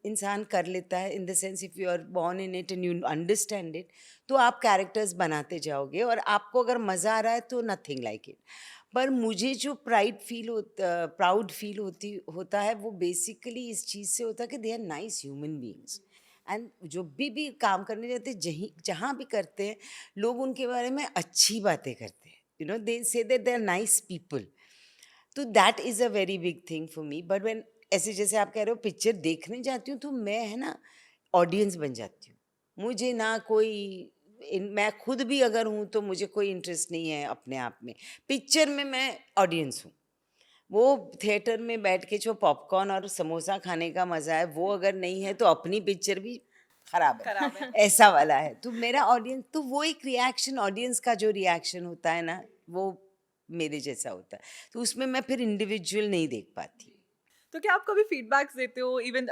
इंसान कर लेता है, in the sense if you are born in it and you understand it, तो आप कैरेक्टर्स बनाते जाओगे, और आपको अगर मज़ा आ रहा है तो नथिंग लाइक इट. पर मुझे जो प्राउड फील होता है, वो बेसिकली इस चीज़ से होता है कि they are nice human beings. And जो भी काम करने जाते हैं, जहाँ भी करते हैं, लोग उनके बारे में अच्छी बातें करते हैं. You know, they say that they are nice people. तो that is a very big thing for me. But when, ऐसे जैसे आप कह रहे हो, पिक्चर देखने जाती हूँ तो मैं, है ना, ऑडियंस बन जाती हूँ. मुझे ना कोई मैं खुद भी अगर हूँ तो मुझे कोई इंटरेस्ट नहीं है अपने आप में. पिक्चर में मैं ऑडियंस हूँ. वो थिएटर में बैठ के जो पॉपकॉर्न और समोसा खाने का मज़ा है, वो अगर नहीं है तो अपनी पिक्चर भी खराब खराब है. है. ऐसा वाला है. तो मेरा ऑडियंस, तो वो एक रिएक्शन, ऑडियंस का जो रिएक्शन होता है ना, वो मेरे जैसा होता है. तो उसमें मैं फिर इंडिविजुअल नहीं देख पाती. तो क्या आप कभी फीडबैक्स देते हो, इवन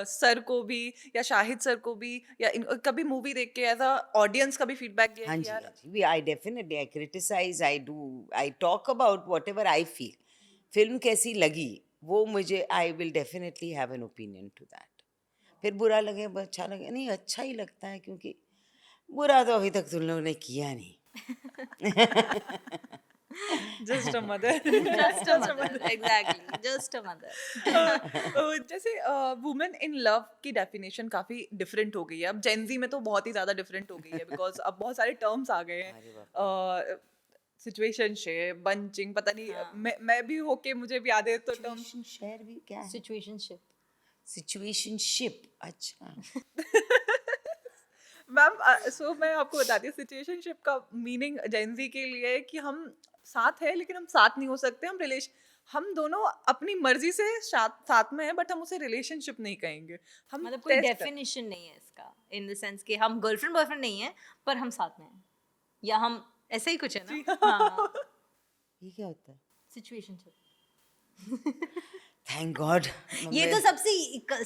सर को भी या शाहिद सर को भी, या कभी मूवी देख के एज अ ऑडियंस कभी फीडबैक दिया हाँ है जी, कि हाँ यार? जी. I definitely, I criticise, I talk about whatever I feel. Film कैसी लगी, वो मुझे, I will definitely have an opinion to that. फिर बुरा लगे, अच्छा लगे, नहीं, अच्छा ही लगता है, क्योंकि बुरा तो अभी तक तुम लोगों ने किया नहीं. Just a mother. Just a mother, exactly, just a mother. जैसे वुमेन इन लव की डेफिनेशन काफी डिफरेंट हो गई है अब. जेनजी में तो बहुत ही ज्यादा डिफरेंट हो गई है, बिकॉज अब बहुत सारे टर्म्स आ गए अरे हैं. सिचुएशनशिप, बंचिंग, पता नहीं. हाँ. मैं भी होके मुझे भी याद है तो टर्म. शेयर भी क्या है? Situationship. सिचुएशनशिप. अच्छा. मैम, सो मैं आपको बताती हूँ, सिचुएशनशिप का मीनिंग जेनजी के लिए है कि हम साथ हैं लेकिन हम साथ नहीं हो सकते. हम दोनों अपनी मर्जी से साथ में हैं, बट हम उसे रिलेशनशिप नहीं कहेंगे. हम मतलब कोई test- डेफिनेशन नहीं है इसका, इन द सेंस कि हम गर्लफ्रेंड बॉयफ्रेंड नहीं है, पर हम साथ में हैं, या हम ऐसा ही कुछ है ना. हाँ, ये क्या होता है? सिचुएशनशिप. Thank God. ये तो सबसे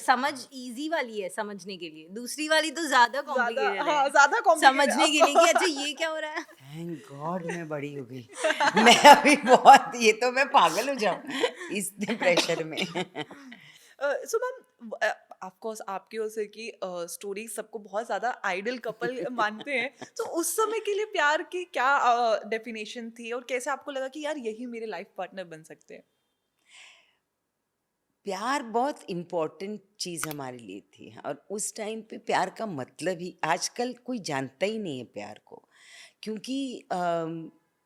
समझ इजी वाली है समझने के लिए, दूसरी वाली तो ज्यादा कॉम्प्लिकेटेड हाँ, है ज्यादा complicated समझने के लिए कि अच्छा ये क्या हो रहा है. थैंक गॉड मैं बड़ी हो गई. मैं अभी बहुत, ये तो मैं पागल हो जाऊं इस प्रेशर में. सो मैम, ऑफ कोर्स आपकी ओर से की स्टोरी सबको बहुत ज्यादा आइडल कपल मानते हैं. तो उस समय के लिए प्यार की क्या डेफिनेशन थी, और कैसे आपको लगा कि यार यही मेरे लाइफ पार्टनर बन सकते हैं? प्यार बहुत इम्पोर्टेंट चीज़ हमारे लिए थी, और उस टाइम पे प्यार का मतलब ही, आजकल कोई जानता ही नहीं है प्यार को. क्योंकि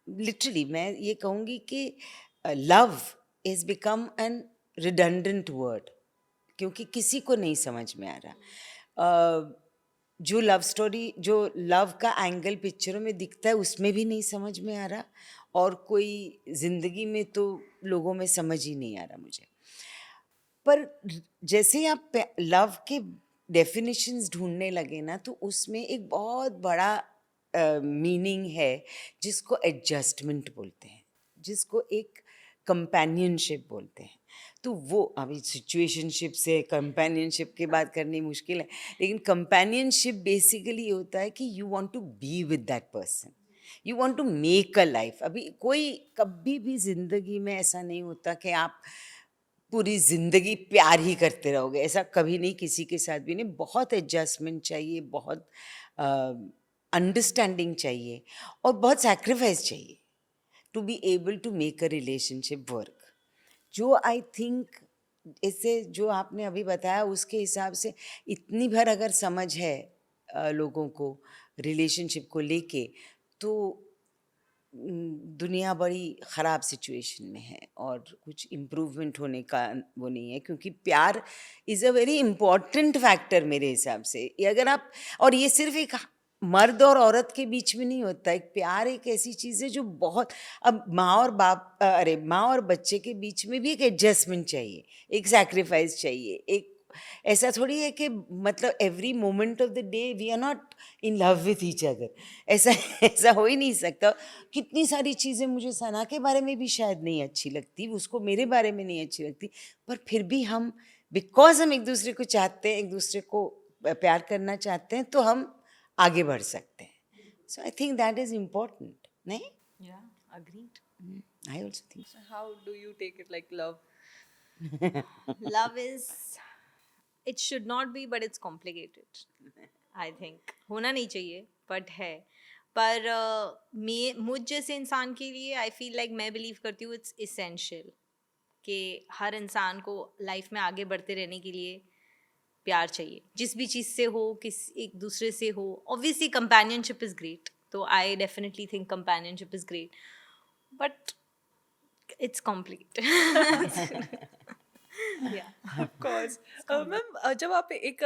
लिटरली मैं ये कहूँगी कि love is become an redundant word. क्योंकि किसी को नहीं समझ में आ रहा। जो लव स्टोरी, जो लव का एंगल पिक्चरों में दिखता है उसमें भी नहीं समझ में आ रहा, और कोई ज़िंदगी में तो लोगों में समझ ही नहीं आ रहा मुझे। पर जैसे ही आप लव के डेफिनेशंस ढूंढने लगे ना, तो उसमें एक बहुत बड़ा मीनिंग है जिसको एडजस्टमेंट बोलते हैं, जिसको एक कंपेनियनशिप बोलते हैं। तो वो अभी सिचुएशनशिप से कंपेनियनशिप की बात करनी मुश्किल है, लेकिन कंपेनियनशिप बेसिकली होता है कि you want to be with that person, you want to make a life. अभी कोई कभी भी ज़िंदगी में ऐसा नहीं होता कि आप पूरी ज़िंदगी प्यार ही करते रहोगे, ऐसा कभी नहीं, किसी के साथ भी नहीं। बहुत एडजस्टमेंट चाहिए, बहुत अंडरस्टैंडिंग चाहिए, और बहुत सैक्रिफाइस चाहिए to be able to make a relationship work. जो आई थिंक इससे जो आपने अभी बताया उसके हिसाब से इतनी भर अगर समझ है लोगों को रिलेशनशिप को लेके, तो दुनिया बड़ी ख़राब सिचुएशन में है और कुछ इम्प्रूवमेंट होने का वो नहीं है, क्योंकि प्यार is a very important factor मेरे हिसाब से। ये अगर आप, और ये सिर्फ एक मर्द और औरत के बीच में नहीं होता, एक प्यार एक ऐसी चीज़ है जो बहुत, अब माँ और बच्चे के बीच में भी एक एडजस्टमेंट चाहिए, एक सैक्रिफाइस चाहिए, एक ऐसा थोड़ी है कि मतलब every moment of the day we are not in love with each other, ऐसा ऐसा हो ही नहीं सकता। कितनी सारी चीज़ें मुझे सना के बारे में भी शायद नहीं अच्छी लगती, उसको मेरे बारे में नहीं अच्छी लगती, पर फिर भी हम, बिकॉज हम एक दूसरे को चाहते हैं, एक दूसरे को प्यार करना चाहते हैं, तो हम आगे बढ़ सकते हैं। So I think that is important, नहीं? Yeah, agreed. I also think How do you take it, like love? Love is, it should not be, but it's complicated. I think होना नहीं चाहिए, but है। पर मुझ जैसे इंसान के लिए आई फील लाइक, मैं बिलीव करती हूँ इट्स इसेंशियल कि हर इंसान को लाइफ में आगे बढ़ते रहने के लिए प्यार चाहिए, जिस भी चीज़ से हो, किस एक दूसरे से हो। ऑब्वियसली कंपेनियनशिप इज़ ग्रेट, तो I definitely think companionship is great, but it's complicated. Of course. Ma'am, जब आप एक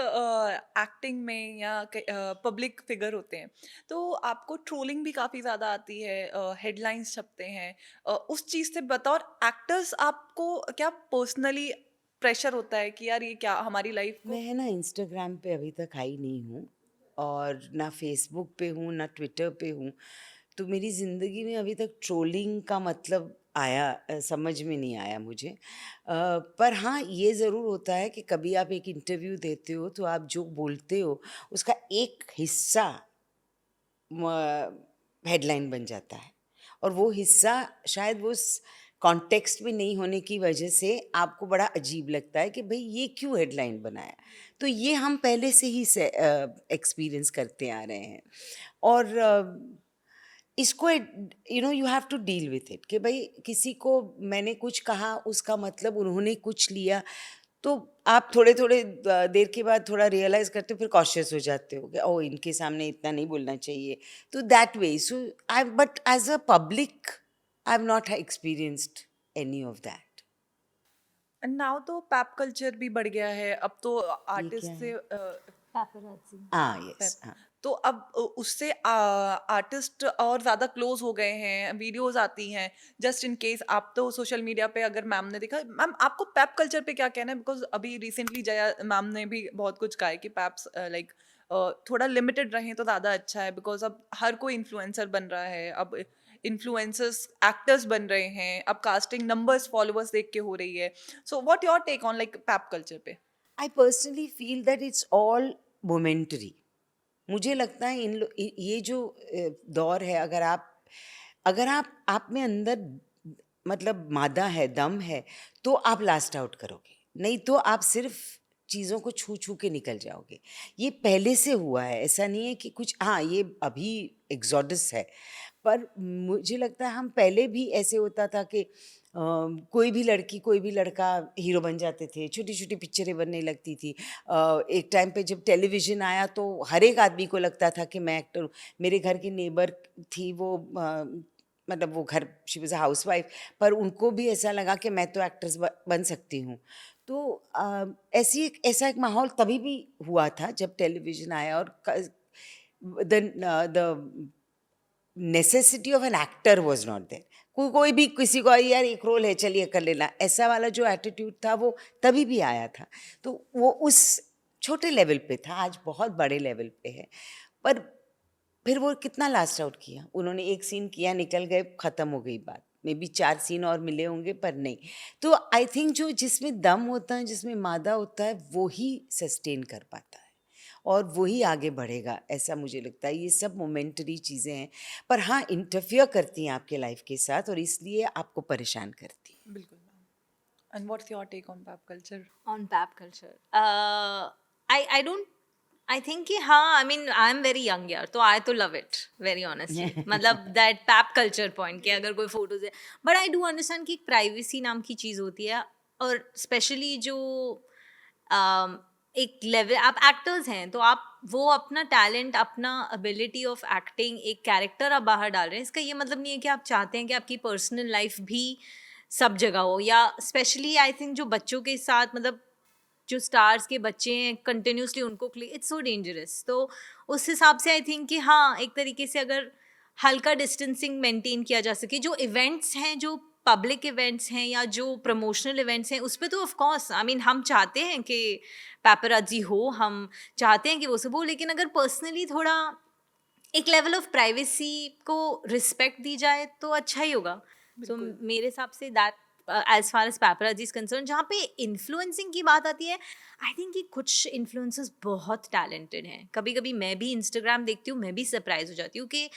एक्टिंग में या पब्लिक फिगर होते हैं, तो आपको ट्रोलिंग भी काफ़ी ज़्यादा आती है, हेडलाइंस छपते हैं, उस चीज़ से बतौर एक्टर्स आपको क्या पर्सनली प्रेशर होता है कि यार ये क्या हमारी लाइफ को? मैं ना इंस्टाग्राम पे अभी तक आई नहीं हूँ, और ना फेसबुक पे हूँ, ना ट्विटर पे हूँ, तो मेरी ज़िंदगी में अभी तक ट्रोलिंग का मतलब समझ में नहीं आया मुझे। पर हाँ, ये ज़रूर होता है कि कभी आप एक इंटरव्यू देते हो तो आप जो बोलते हो उसका एक हिस्सा हेडलाइन बन जाता है, और वो हिस्सा शायद वो कॉन्टेक्स्ट में नहीं होने की वजह से आपको बड़ा अजीब लगता है कि भाई ये क्यों हेडलाइन बनाया। तो ये हम पहले से ही एक्सपीरियंस करते आ रहे हैं, और इसको you have to deal with it कि भाई किसी को मैंने कुछ कहा, उसका मतलब उन्होंने कुछ लिया, तो आप थोड़े थोड़े देर के बाद थोड़ा रियलाइज करते हो, फिर कॉशियस हो जाते हो कि ओ इनके सामने इतना नहीं बोलना चाहिए, तो that way. So I, but as a public I have not experienced any of that. Now तो पैप कल्चर भी बढ़ गया है, अब तो क्या आर्टिस्ट है? से Paparazzi. हाँ, यस, पेप। हाँ। तो अब उससे आर्टिस्ट और ज़्यादा क्लोज हो गए हैं, वीडियोस आती हैं। जस्ट इन केस आप तो सोशल मीडिया पे, अगर मैम ने देखा, मैम आपको पैप कल्चर पे क्या कहना है? बिकॉज अभी रिसेंटली जया मैम ने भी बहुत कुछ कहा है कि पैप्स लाइक थोड़ा लिमिटेड रहें तो ज़्यादा अच्छा है, बिकॉज अब हर कोई इन्फ्लुएंसर बन रहा है, अब इन्फ्लुएंसर्स एक्टर्स बन रहे हैं, अब कास्टिंग नंबर्स फॉलोअर्स देख के हो रही है। So what your take on like pap culture पे? I personally feel that it's all momentary. मुझे लगता है ये जो दौर है, अगर आप में अंदर मतलब मादा है, दम है, तो आप लास्ट आउट करोगे, नहीं तो आप सिर्फ चीज़ों को छू छू के निकल जाओगे। ये पहले से हुआ है, ऐसा नहीं है कि कुछ, हाँ ये अभी एग्जोडस है, पर मुझे लगता है हम पहले भी ऐसे होता था कि कोई भी लड़की कोई भी लड़का हीरो बन जाते थे, छोटी छोटी पिक्चरें बनने लगती थी। एक टाइम पे जब टेलीविज़न आया तो हर एक आदमी को लगता था कि मैं एक्टर हूँ। मेरे घर की नेबर थी, वो मतलब वो घर, she was a house wife, पर उनको भी ऐसा लगा कि मैं तो एक्ट्रेस बन सकती हूँ। तो ऐसा एक माहौल तभी भी हुआ था जब टेलीविज़न आया और the necessity of an actor was not there. कोई भी किसी को यार एक रोल है चलिए कर लेना, ऐसा वाला जो एटीट्यूड था वो तभी भी आया था। तो वो उस छोटे लेवल पे था, आज बहुत बड़े लेवल पे है। पर फिर वो कितना लास्ट आउट किया, उन्होंने एक सीन किया, निकल गए, ख़त्म हो गई बात। मे बी 4 सीन और मिले होंगे पर नहीं। तो आई थिंक जो जिसमें दम होता है, जिसमें मादा होता है, वो ही सस्टेन कर पाता है और वही आगे बढ़ेगा, ऐसा मुझे लगता है। ये सब मोमेंटरी चीज़ें हैं, पर हाँ इंटरफियर करती हैं आपके लाइफ के साथ और इसलिए आपको परेशान करती हैं। बिल्कुल ma'am. And what's your take on pap culture? On pap culture, I don't, I think कि हाँ, I mean I'm very young यार, तो I तो love it very honestly. मतलब that pap culture point कि अगर कोई photos है, but I do understand कि privacy नाम की चीज़ होती है और especially जो एक लेवल, आप एक्टर्स हैं तो आप वो अपना टैलेंट, अपना एबिलिटी ऑफ एक्टिंग, एक कैरेक्टर आप बाहर डाल रहे हैं, इसका ये मतलब नहीं है कि आप चाहते हैं कि आपकी पर्सनल लाइफ भी सब जगह हो। या स्पेशली आई थिंक जो बच्चों के साथ, मतलब जो स्टार्स के बच्चे हैं कंटिन्यूसली उनको इट्स सो डेंजरस। तो उस हिसाब से आई थिंक कि हाँ, एक तरीके से अगर हल्का डिस्टेंसिंग मेंटेन किया जा सके, जो इवेंट्स हैं, जो पब्लिक इवेंट्स हैं या जो प्रमोशनल इवेंट्स हैं, उस पर तो ऑफ कोर्स आई मीन हम चाहते हैं कि पैपराजी हो, हम चाहते हैं कि वो सब हो, लेकिन अगर पर्सनली थोड़ा एक लेवल ऑफ प्राइवेसी को रिस्पेक्ट दी जाए तो अच्छा ही होगा। सो मेरे हिसाब से that as far as paparazzi is concern. जहाँ पे इन्फ्लुएंसिंग की बात आती है, आई थिंक कि कुछ इन्फ्लुएंसर्स बहुत टैलेंटेड हैं। कभी कभी मैं भी इंस्टाग्राम देखती हूँ, मैं भी सरप्राइज हो जाती हूँ कि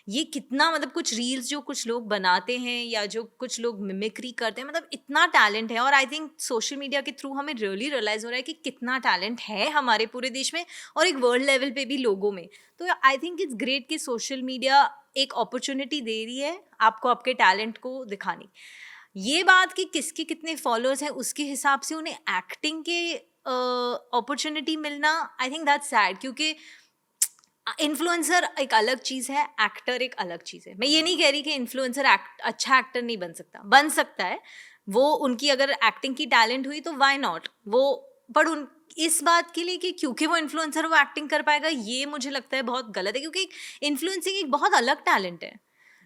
ये कितना, मतलब कुछ रील्स जो कुछ लोग बनाते हैं या जो कुछ लोग मिमिक्री करते हैं, मतलब इतना टैलेंट है। और आई थिंक सोशल मीडिया के थ्रू हमें रियली रियलाइज हो रहा है कि कितना टैलेंट है हमारे पूरे देश में और एक वर्ल्ड लेवल पे भी लोगों में। तो आई थिंक इट्स ग्रेट कि सोशल मीडिया एक अपॉर्चुनिटी दे रही है आपको आपके टैलेंट को दिखाने। ये बात कि किसके कितने फॉलोअर्स हैं उसके हिसाब से उन्हें एक्टिंग के अपॉर्चुनिटी मिलना, आई थिंक दैट्स सैड। क्योंकि इन्फ्लुएंसर एक अलग चीज़ है, एक्टर एक अलग चीज़ है। मैं ये नहीं कह रही कि इन्फ्लुएंसर अच्छा एक्टर नहीं बन सकता, बन सकता है वो, उनकी अगर एक्टिंग की टैलेंट हुई तो वाई नॉट वो। पर उन इस बात के लिए कि क्योंकि वो इन्फ्लुएंसर वो एक्टिंग कर पाएगा, ये मुझे लगता है बहुत गलत है। क्योंकि इन्फ्लुएंसिंग एक बहुत अलग टैलेंट है,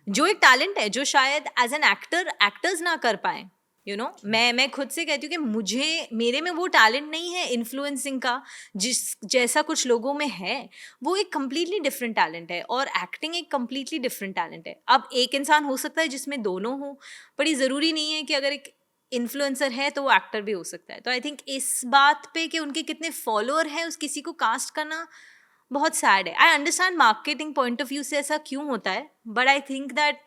जो एक टैलेंट है जो शायद एज एन एक्टर एक्टर्स ना कर पाए। यू नो, मैं खुद से कहती हूँ कि मेरे में वो टैलेंट नहीं है इन्फ्लुएंसिंग का, जिस जैसा कुछ लोगों में है। वो एक कम्प्लीटली डिफरेंट टैलेंट है और एक्टिंग एक कम्प्लीटली डिफरेंट टैलेंट है। अब एक इंसान हो सकता है जिसमें दोनों हो, पर ये ज़रूरी नहीं है कि अगर एक इन्फ्लुएंसर है तो वो एक्टर भी हो सकता है। तो आई थिंक इस बात पे कि उनके कितने फॉलोअर हैं उस किसी को कास्ट करना बहुत सैड है। I understand marketing point of view से ऐसा क्यों होता है, but I think that,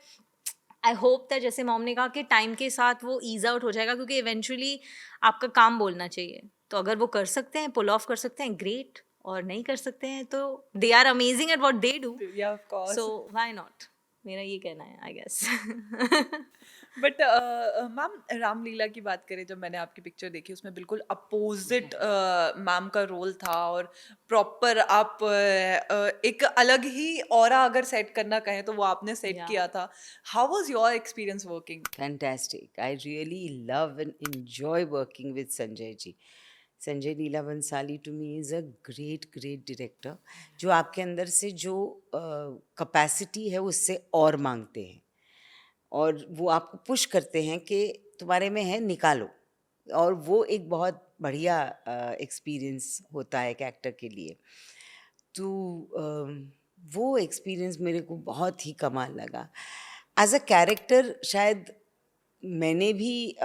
I hope that, जैसे मॉम ने कहा कि टाइम के साथ वो ईज आउट हो जाएगा, क्योंकि इवेंचुअली आपका काम बोलना चाहिए। तो अगर वो कर सकते हैं, पुल ऑफ कर सकते हैं, ग्रेट, और नहीं कर सकते हैं तो they are amazing at what they do, so why not, मेरा ये कहना है I guess. But ma'am, Ramlila की बात करें, जब मैंने आपकी पिक्चर देखी उसमें बिल्कुल अपोजिट मैम का रोल था और प्रॉपर आप एक अलग ही ऑरा अगर सेट करना कहें तो वो आपने सेट किया था। How was your experience working? Fantastic. I really love and enjoy working with Sanjay ji. Sanjay Leela Bhansali to me is a great director, जो आपके अंदर से जो कैपेसिटी है उससे और मांगते हैं और वो आपको पुश करते हैं कि तुम्हारे में है, निकालो। और वो एक बहुत बढ़िया एक्सपीरियंस होता है एक एक्टर के लिए। तो वो एक्सपीरियंस मेरे को बहुत ही कमाल लगा। एज अ कैरेक्टर शायद मैंने भी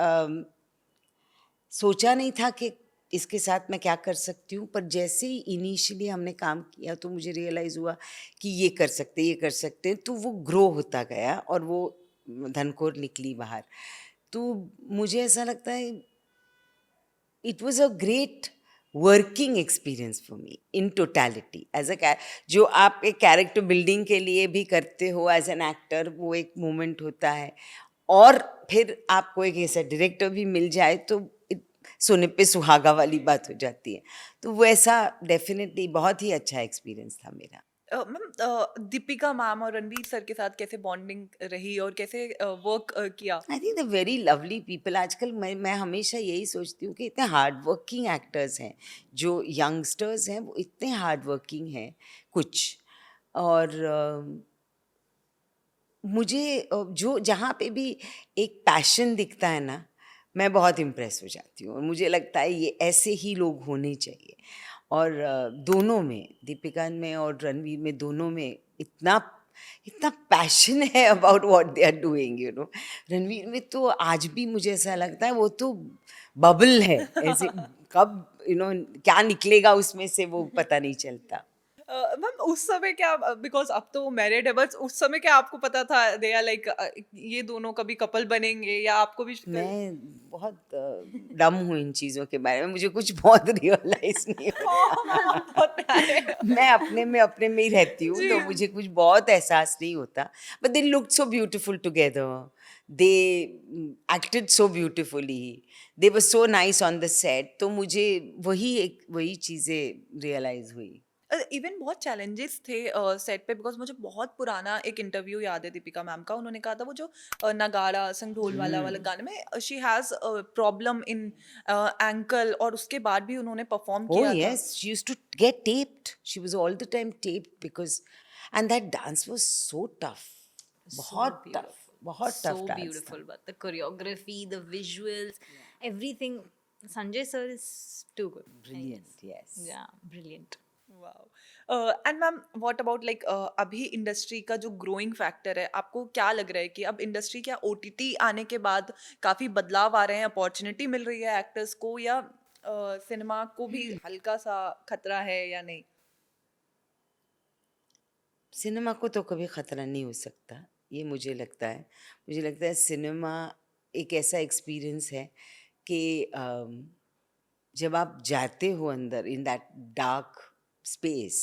सोचा नहीं था कि इसके साथ मैं क्या कर सकती हूँ, पर जैसे ही इनिशियली हमने काम किया तो मुझे रियलाइज़ हुआ कि ये कर सकते हैं, तो वो ग्रो होता गया और वो धनखोर निकली बाहर। तो मुझे ऐसा लगता है it was a great working experience for me in totality. As a जो आप एक कैरेक्टर बिल्डिंग के लिए भी करते हो एज एन एक्टर, वो एक मोमेंट होता है, और फिर आपको एक ऐसा डायरेक्टर भी मिल जाए तो सोने पे सुहागा वाली बात हो जाती है। तो वो ऐसा डेफिनेटली बहुत ही अच्छा एक्सपीरियंस था मेरा। मैम दीपिका मैम और रणवीर सर के साथ कैसे बॉन्डिंग रही और कैसे वर्क किया? I think the very lovely people. आजकल मैं हमेशा यही सोचती हूँ कि इतने हार्ड वर्किंग एक्टर्स हैं, जो यंगस्टर्स हैं वो इतने हार्ड वर्किंग हैं कुछ। और मुझे जो जहाँ पे भी एक पैशन दिखता है ना, मैं बहुत इम्प्रेस हो जाती हूँ और मुझे लगता है ये ऐसे ही लोग होने चाहिए। और दोनों में, दीपिका में और रणवीर में, दोनों में इतना इतना पैशन है about what they are doing, you know. Ranveer में तो आज भी मुझे ऐसा लगता है वो तो बबल है, ऐसे कब क्या निकलेगा उसमें से वो पता नहीं चलता। मैम उस समय क्या, बिकॉज अब तो मैरिड है, बट उस समय क्या आपको पता था दे आर लाइक ये दोनों कभी कपल बनेंगे, या आपको भी मैं बहुत डम हूँ इन चीज़ों के बारे में, मुझे कुछ बहुत रियलाइज नहीं होता। बहुत प्यारे हैं। मैं अपने में ही रहती हूँ, तो मुझे कुछ बहुत एहसास नहीं होता। But they looked so beautiful together, they acted so beautifully, they were so nice on the set. तो मुझे वही चीज़ें रियलाइज हुई। इवन बहुत चैलेंजेस थे सेट पे, बिकॉज मुझे बहुत पुराना एक इंटरव्यू याद है दीपिका मैम का। उन्होंने कहा था वो जो नगाड़ा संग ढोल वाला गाने में she has problem in ankle, और उसके बाद भी उन्होंने परफॉर्म Oh किया था। yes, she used to get taped. She was all the time taped because, and that dance was so tough. बहुत tough, बहुत So tough dance beautiful, था. but the choreography, the visuals, everything. Sanjay sir is too good. Brilliant, yes. Yeah, brilliant. Wow. And ma'am what about like अभी इंडस्ट्री का जो ग्रोइंग फैक्टर है, आपको क्या लग रहा है कि अब इंडस्ट्री क्या ओटीटी आने के बाद काफी बदलाव आ रहे हैं, अपॉर्चुनिटी मिल रही है एक्टर्स को, या सिनेमा को भी हल्का सा खतरा है या नहीं? सिनेमा को तो कभी खतरा नहीं हो सकता, ये मुझे लगता है। मुझे लगता है सिनेमा एक ऐसा एक्सपीरियंस है कि जब आप जाते हो अंदर इन दैट डार्क स्पेस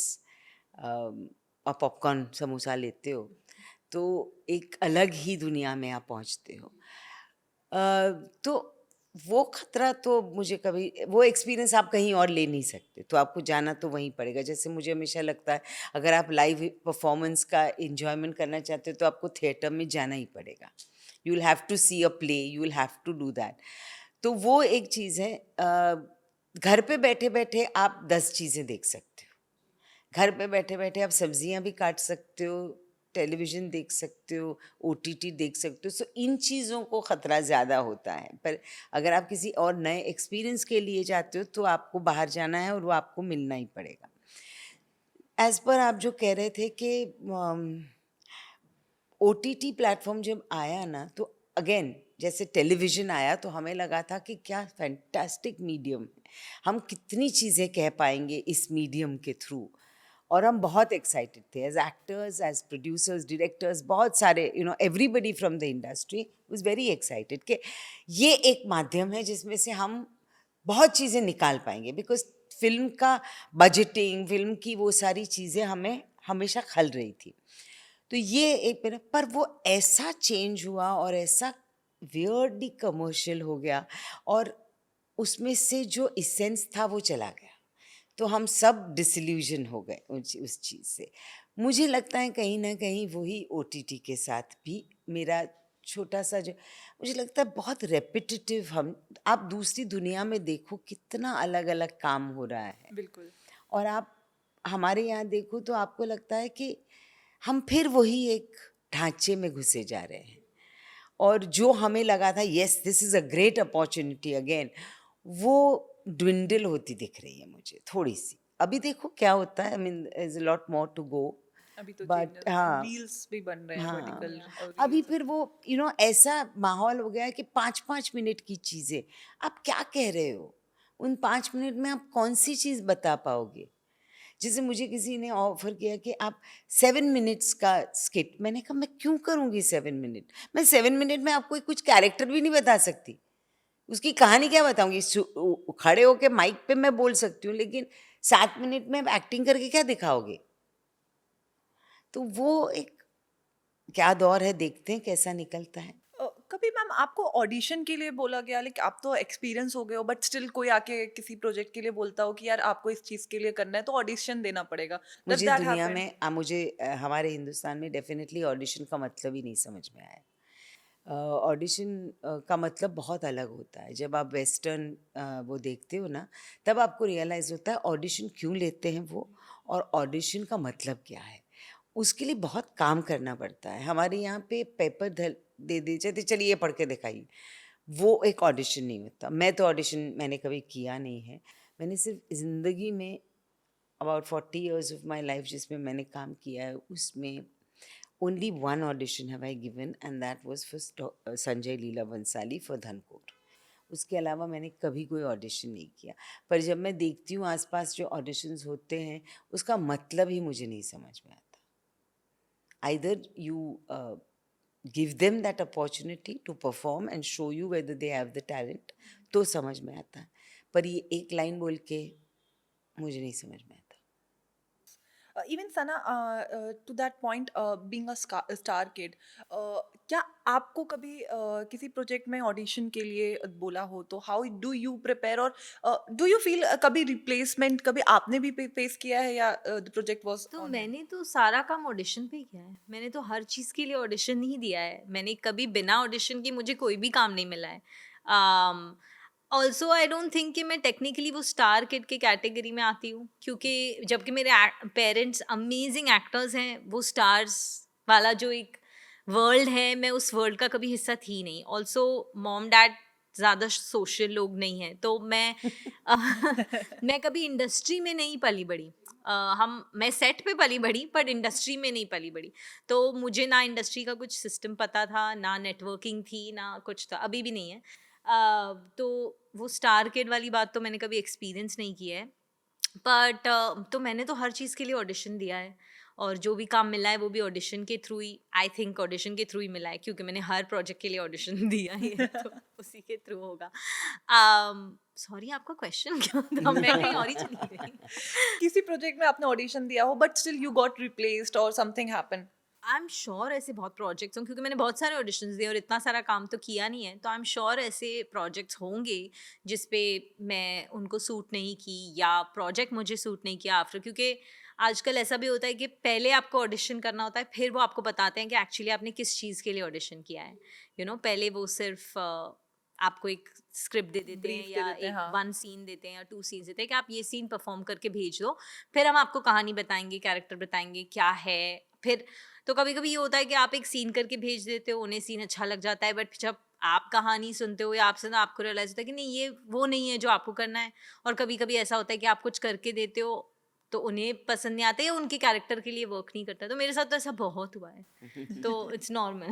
और पॉपकॉर्न समोसा लेते हो, तो एक अलग ही दुनिया में आप पहुंचते हो। तो वो खतरा तो मुझे कभी, वो एक्सपीरियंस आप कहीं और ले नहीं सकते, तो आपको जाना तो वहीं पड़ेगा। जैसे मुझे हमेशा लगता है अगर आप लाइव परफॉर्मेंस का एंजॉयमेंट करना चाहते हो तो आपको थिएटर में जाना ही पड़ेगा। You will have to see a play, you will have to do that. तो वो एक चीज़ है। घर पे बैठे बैठे आप 10 चीज़ें देख सकते हो। घर पे बैठे बैठे आप सब्जियां भी काट सकते हो, टेलीविज़न देख सकते हो, ओटीटी देख सकते हो। सो इन चीज़ों को ख़तरा ज़्यादा होता है। पर अगर आप किसी और नए एक्सपीरियंस के लिए जाते हो तो आपको बाहर जाना है और वो आपको मिलना ही पड़ेगा। एज़ पर आप जो कह रहे थे कि ओटीटी प्लेटफॉर्म जब आया ना, तो अगेन जैसे टेलीविज़न आया तो हमें लगा था कि क्या फैंटास्टिक मीडियम है, हम कितनी चीज़ें कह पाएंगे इस मीडियम के थ्रू। और हम बहुत एक्साइटेड थे as actors, as producers, directors, बहुत सारे everybody from the industry was very excited कि ये एक माध्यम है जिसमें से हम बहुत चीज़ें निकाल पाएंगे। बिकॉज फिल्म का बजटिंग, फिल्म की वो सारी चीज़ें हमें हमेशा खल रही थी। तो ये एक पर वो ऐसा चेंज हुआ और ऐसा वियर्डली कमर्शियल हो गया और उसमें से जो इसेंस था वो चला गया, तो हम सब डिसल्यूजन हो गए उस चीज़ से। मुझे लगता है कहीं ना कहीं वही ओटीटी के साथ भी मेरा छोटा सा जो मुझे लगता है बहुत रेपिटेटिव, हम आप दूसरी दुनिया में देखो कितना अलग अलग काम हो रहा है, बिल्कुल। और आप हमारे यहाँ देखो तो आपको लगता है कि हम फिर वही एक ढांचे में घुसे जा रहे हैं। और जो हमें लगा था yes this is a great opportunity again, वो ड्विंडल होती दिख रही है मुझे थोड़ी सी। अभी देखो क्या होता है, I mean is a lot more to go. अभी तो बट हाँ, रील्स भी बन रहे हैं, हाँ, वर्टिकल अभी फिर वो ऐसा माहौल हो गया है कि 5-5 मिनट की चीज़ें आप क्या कह रहे हो, उन 5 मिनट में आप कौन सी चीज़ बता पाओगे। जैसे मुझे किसी ने ऑफर किया कि आप 7 मिनट्स का स्किट, मैंने कहा मैं क्यों करूँगी 7 मिनट, मैं 7 मिनट में आपको कुछ कैरेक्टर भी नहीं बता सकती, उसकी कहानी क्या बताऊंगी। खड़े होके माइक पे मैं बोल सकती हूँ, लेकिन 7 मिनट में एक्टिंग करके क्या दिखाओगे। तो वो एक क्या दौर है, देखते हैं कैसा निकलता है। कभी मैम आपको ऑडिशन के लिए बोला गया, लाइक आप तो एक्सपीरियंस हो गए हो बट स्टिल कोई आके किसी प्रोजेक्ट के लिए बोलता हो कि यार आपको इस चीज के लिए करना है तो ऑडिशन देना पड़ेगा, डज मुझे दैट दुनिया हैपन? में हमारे हिंदुस्तान में डेफिनेटली ऑडिशन का मतलब ही नहीं समझ में आया। ऑडिशन का मतलब बहुत अलग होता है। जब आप वेस्टर्न वो देखते हो ना, तब आपको रियलाइज़ होता है ऑडिशन क्यों लेते हैं वो, और ऑडिशन का मतलब क्या है। उसके लिए बहुत काम करना पड़ता है। हमारे यहाँ पे पेपर दे दी जाती, चलिए ये पढ़ के दिखाइए, वो एक ऑडिशन नहीं होता। मैं तो ऑडिशन मैंने कभी किया नहीं है। मैंने सिर्फ ज़िंदगी में about 40 years of my life जिसमें मैंने काम किया है, उसमें only one audition have I given, and that was for Sanjay Leela Bhansali for Dhankor. उसके अलावा मैंने कभी कोई ऑडिशन नहीं किया। पर जब मैं देखती हूँ आसपास जो ऑडिशंस होते हैं, उसका मतलब ही मुझे नहीं समझ में आता। Either you give them that opportunity to perform and show you whether they have the talent, तो समझ में आता है। पर ये एक लाइन बोल के मुझे नहीं समझ में आता। Even Sana, to that point, being a star kid, क्या आपको कभी किसी प्रोजेक्ट में ऑडिशन के लिए बोला हो तो हाउ डू यू प्रिपेयर, और डू यू फील कभी रिप्लेसमेंट कभी आपने भी फेस किया है या द प्रोजेक्ट वाज तो ऑन? मैंने तो सारा काम ऑडिशन पे ही किया है। मैंने तो हर चीज़ के लिए ऑडिशन नहीं दिया है। मैंने कभी बिना ऑडिशन के मुझे कोई भी काम नहीं मिला है। ऑल्सो आई डोंट थिंक कि मैं टेक्निकली वो स्टार किड के कैटेगरी में आती हूँ, क्योंकि जबकि मेरे पेरेंट्स अमेजिंग एक्टर्स हैं, वो स्टार्स वाला जो एक वर्ल्ड है, मैं उस वर्ल्ड का कभी हिस्सा थी नहीं। ऑल्सो मॉम डैड ज़्यादा सोशल लोग नहीं हैं, तो मैं मैं कभी इंडस्ट्री में नहीं पली बड़ी। मैं सेट पे पली बड़ी, पर इंडस्ट्री में नहीं पली बड़ी। तो मुझे ना इंडस्ट्री का कुछ सिस्टम पता था, ना नेटवर्किंग थी, ना कुछ था, अभी भी नहीं है। तो वो स्टार किड वाली बात तो मैंने कभी एक्सपीरियंस नहीं किया है। बट तो मैंने तो हर चीज़ के लिए ऑडिशन दिया है, और जो भी काम मिला है वो भी ऑडिशन के through he, I think audition के थ्रू ही मिला है, क्योंकि मैंने हर प्रोजेक्ट के लिए ऑडिशन दिया ही है, तो उसी के थ्रू होगा। सॉरी, आपका क्वेश्चन क्या था? मैं कहीं और ही चली गई। किसी प्रोजेक्ट में आपने ऑडिशन दिया हो but still you got replaced और something happen? I am sure ऐसे बहुत प्रोजेक्ट्स हों, क्योंकि मैंने बहुत सारे ऑडिशंस दिए और इतना सारा काम तो किया नहीं है, तो आई एम श्योर ऐसे प्रोजेक्ट्स होंगे जिस पे मैं उनको सूट नहीं की, या प्रोजेक्ट मुझे सूट नहीं किया आफ्टर। क्योंकि आजकल ऐसा भी होता है कि पहले आपको ऑडिशन करना होता है, फिर वो आपको बताते हैं कि एक्चुअली आपने किस चीज़ के लिए ऑडिशन किया है। पहले वो सिर्फ आपको एक स्क्रिप्ट दे देते हैं, Brief दे या देते हैं, एक हाँ। 1 सीन देते हैं या 2 सीन्स देते हैं कि आप ये सीन परफॉर्म करके भेज दो, फिर हम आपको कहानी बताएंगे, कैरेक्टर बताएंगे क्या है। फिर तो कभी कभी ये होता है कि आप एक सीन करके भेज देते हो, उन्हें सीन अच्छा लग जाता है, बट जब आप कहानी सुनते हो या आपसे ना, आपको रियलाइज होता है कि नहीं, ये वो नहीं है जो आपको करना है। और कभी कभी ऐसा होता है कि आप कुछ करके देते हो तो उन्हें पसंद नहीं आता, या उनके कैरेक्टर के लिए वर्क नहीं करता। तो मेरे साथ तो ऐसा बहुत हुआ है, तो it's normal.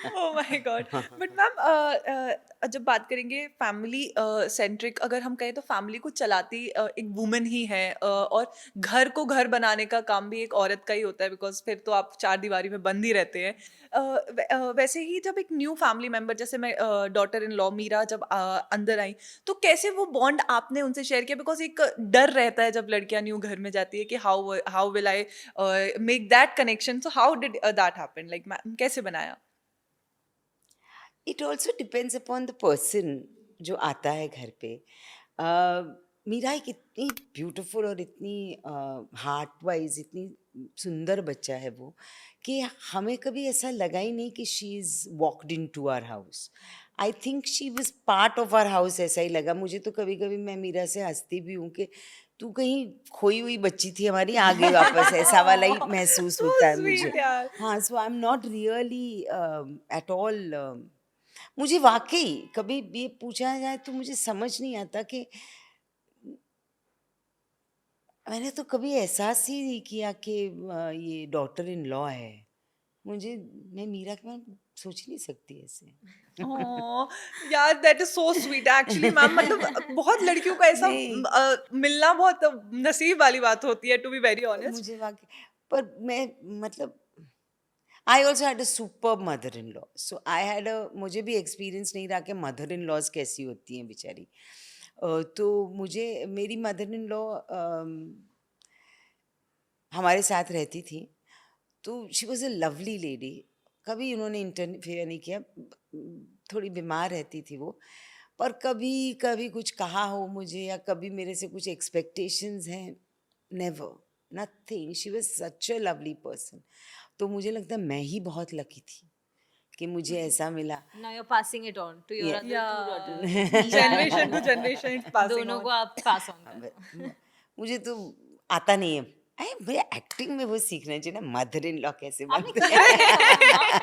Oh my God! But ma'am, जब बात करेंगे फैमिली सेंट्रिक, अगर हम कहें तो फैमिली को चलाती एक वुमन ही है, और घर को घर बनाने का काम भी एक औरत का ही होता है, बिकॉज फिर तो आप चार दीवारी में बंद ही रहते हैं। वैसे ही जब एक न्यू फैमिली मेंबर, जैसे मैं डॉटर इन लॉ मीरा जब अंदर आई, तो कैसे वो बॉन्ड आपने उनसे शेयर किया? बिकॉज एक डर रहता है जब लड़कियां न्यू घर में जाती है कि how will I make that connection, so how did that happen, like कैसे बनाया? It also depends upon the person जो आता है घर पे। मीरा एक इतनी ब्यूटीफुल और इतनी हार्ट वाइज इतनी सुंदर बच्चा है वो, कि हमें कभी ऐसा लगा ही नहीं कि she is walked in to our house. I think she was part of our house, ऐसा ही लगा मुझे। तो कभी कभी मैं मीरा से हंसती भी हूँ कि तू कहीं खोई हुई बच्ची थी हमारी, आ गई वापस, ऐसा वाला ही महसूस So होता है sweet, मुझे। यार। हाँ, so I am not really at all. मुझे वाकई कभी ये पूछा जाए तो मुझे समझ नहीं आता कि मैंने तो कभी एहसास ही नहीं किया कि ये डॉटर इन लॉ है। मुझे मैं मीरा के बारे में सोच ही नहीं सकती ऐसे। ओह! यार, that is so sweet actually ma'am, मतलब बहुत लड़कियों को ऐसा नहीं, मिलना बहुत नसीब वाली बात होती है, टू बी वेरी ऑनेस्ट। मुझे वाकई, पर मैं मतलब I also had a super mother in law, so I had a, मुझे भी एक्सपीरियंस नहीं रहा कि मदर इन लॉज कैसी होती हैं बेचारी। तो मुझे मेरी मदर इन लॉ हमारे साथ रहती थी, तो she was a lovely lady. कभी उन्होंने इंटरफेयर नहीं किया। थोड़ी बीमार रहती थी वो, पर कभी कभी कुछ कहा हो मुझे या कभी मेरे से कुछ एक्सपेक्टेशंस हैं, never, nothing. She was such a lovely person. तो मुझे लगता है मैं ही बहुत लकी थी कि मुझे ऐसा मिला। Now you're passing it on to your Yeah. other two daughters. Generation to generation it's passing दोनों on. को आप pass on कर दो। मुझे तो आता नहीं है। अरे भैया एक्टिंग में वो सीखना चाहिए ना, मदर इन लॉ कैसे आपने बनते किया हैं। है?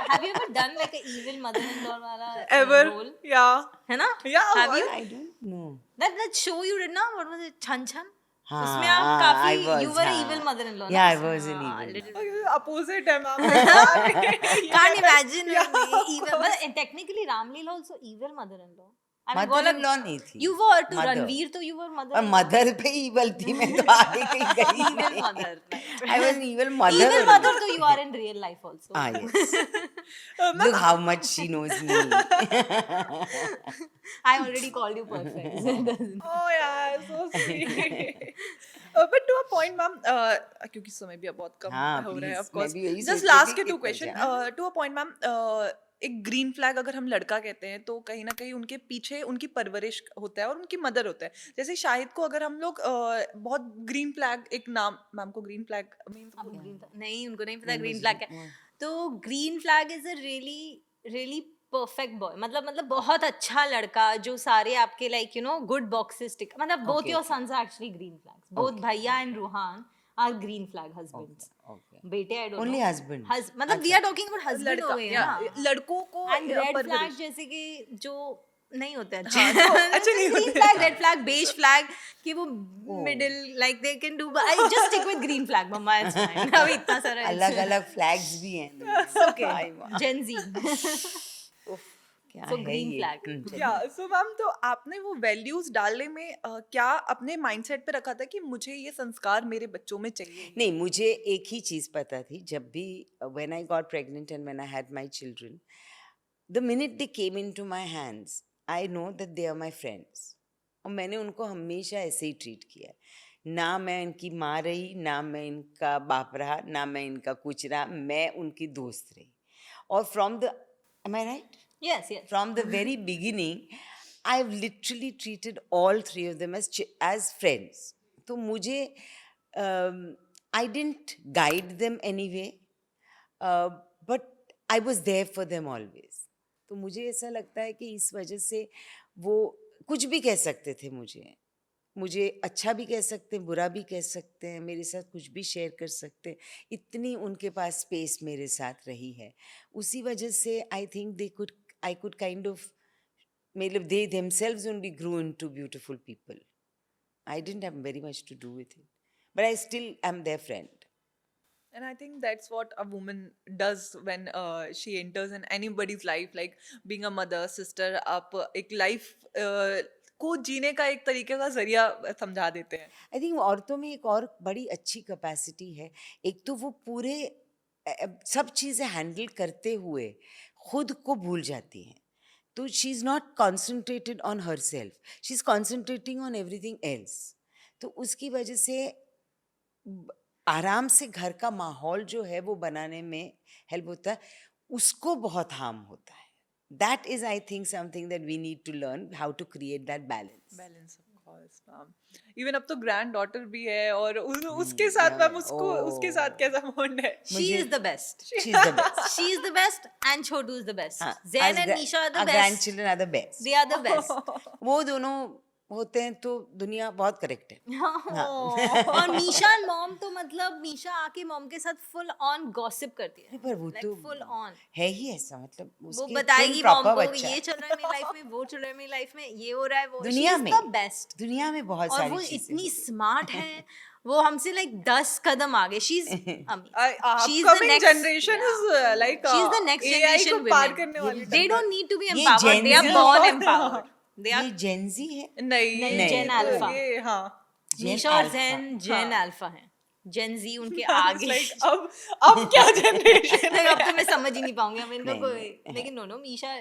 Have you ever done like a evil mother-in-law वाला Ever? role? Yeah. है ना? Yeah, Have you? I don't know. That show you did ना? What was it? छन छन? हाँ, उसमें आप हाँ, काफी I was, you were हाँ. evil mother-in-law ना? Yeah, I was an हाँ, evil little- Opposite है ma'am. Can't imagine evil. But technically Ramleela also evil mother-in-law. I mean, mother in law नहीं थी। You were to Mother. Ranveer तो you were mother. और मदर पे ईवल थी, मैं तो आगे कहीं गई Evil mother. I was evil mother. Evil mother तो you are in real life also. Ah, yes. Look how much she knows me. I already called you perfect. So it doesn't- Oh yeah, so sweet. But to a point, ma'am, क्योंकि समय भी अब बहुत कम हाँ, हो रहा है, please, of course. मैं भी यही Just सोच रही last थी के कि two इतना question. जाना। To a point, ma'am, एक ग्रीन फ्लैग अगर हम लड़का कहते हैं तो कहीं ना कहीं उनके पीछे उनकी परवरिश होता है और उनकी मदर होता है। जैसे शाहिद को अगर हम लोग बहुत ग्रीन फ्लैग, एक नाम, मैम को ग्रीन फ्लैग मींस आपको green flag- नहीं उनको नहीं पता नहीं, ग्रीन मुझे फ्लैग नहीं- है। तो green flag is a really perfect boy, मतलब बहुत अच्छा लड़का जो सारे आपके like you know good boxes tick, मतलब both Okay, your okay. Sons are actually green flags, both भैया and Ruhan are green flag husbands. Okay. बेटे I don't Only know husband. मतलब we are talking about husband हो लड़का, गए या ना। लड़कों को एंड रेड फ्लैग परवरिश। जैसे कि जो नहीं होते अच्छे हाँ, जो अच्छे नहीं ग्रीन होते। Flag, red flag, beige flag कि वो middle like they can do, I just stick with green flag mamma, it's fine. अभी इतना सारा अलग अलग फ्लैग्स भी हैं। Okay Gen Z. क्या So, है green ये? flag. चलिए। या सो मैम, तो आपने वो वैल्यूज डालने में क्या अपने माइंडसेट पे रखा था कि मुझे ये संस्कार मेरे बच्चों में चाहिए? नहीं, मुझे एक ही चीज़ पता थी, जब भी when I got pregnant and when I had my children, the minute they came into my hands, I know that they are my friends. और मैंने उनको हमेशा ऐसे ही ट्रीट किया है। ना मैं इनकी माँ रही, ना मैं इनका बाप रहा, ना मैं इनका कुछ रहा, मैं उनकी दोस्त रही। और from the, am I right? Yes yes From the very beginning, I've literally treated all three of them as friends. तो मुझे I didn't guide them anyway, but I was there for them always. तो मुझे ऐसा लगता है कि इस वजह से वो कुछ भी कह सकते थे मुझे अच्छा भी कह सकते हैं, बुरा भी कह सकते हैं, मेरे साथ कुछ भी शेयर कर सकते हैं। इतनी उनके पास स्पेस मेरे साथ रही है, उसी वजह से I think I could kind of, मतलब they themselves only grew into beautiful people. I didn't have very much to do with it, but I still am their friend. And I think that's what a woman does when she enters in anybody's life, like being a mother, sister, आप एक life को जीने का एक तरीके का जरिया समझा देते हैं। I think औरतों में एक और बड़ी अच्छी कैपेसिटी है, एक तो वो पूरे सब चीज़ें हैंडल करते हुए खुद को भूल जाती हैं। तो she is not concentrated on her self, she is concentrating on everything else. तो उसकी वजह से आराम से घर का माहौल जो है वो बनाने में हेल्प होता है, उसको बहुत हार्म होता है। That is I think something that we need to learn how to create that balance. Balance of course ma'am. Even अब तो ग्रैंड डॉटर भी है और उसके साथ मैम उसके साथ कैसा बॉन्ड है? She is the best, she is the best. She is the best and Chhotu is the best, Zain and Nisha are the best, grandchildren are the best, they are the best. वो दोनों होते हैं तो दुनिया बहुत करेक्ट है। और मीशा एंड मॉम तो मतलब मीशा आके मॉम के साथ फुल ऑन गॉसिप करती है, पर वो तो फुल ऑन है ही ऐसा, मतलब वो उसकी बताएगी full मॉम proper को बच्चा ये है। चल रहा है मेरी लाइफ में, वो चल रहा है मेरी लाइफ में, ये हो रहा है, वो दुनिया शी में इज द बेस्ट। दुनिया में बहुत और सारी वो चीजें इतनी होती स्मार्ट है, वो हमसे लाइक 10 कदम आगे। She is Upcoming generation is like she is the next AI generation को पार करने वाली। They don't need to be ये empowered, they are Gen Z born empowered, they है। आर ये जेनजी है, नहीं, नहीं, Gen Alpha। ये हाँ। मीशा और ज़ैन जेन अल्फा हैं, जेन जी उनके आगे। Like अब क्या जनरेशन है? अब तो मैं समझ ही नहीं पाऊंगी, अब इनको नहीं, कोई, लेकिन no Misha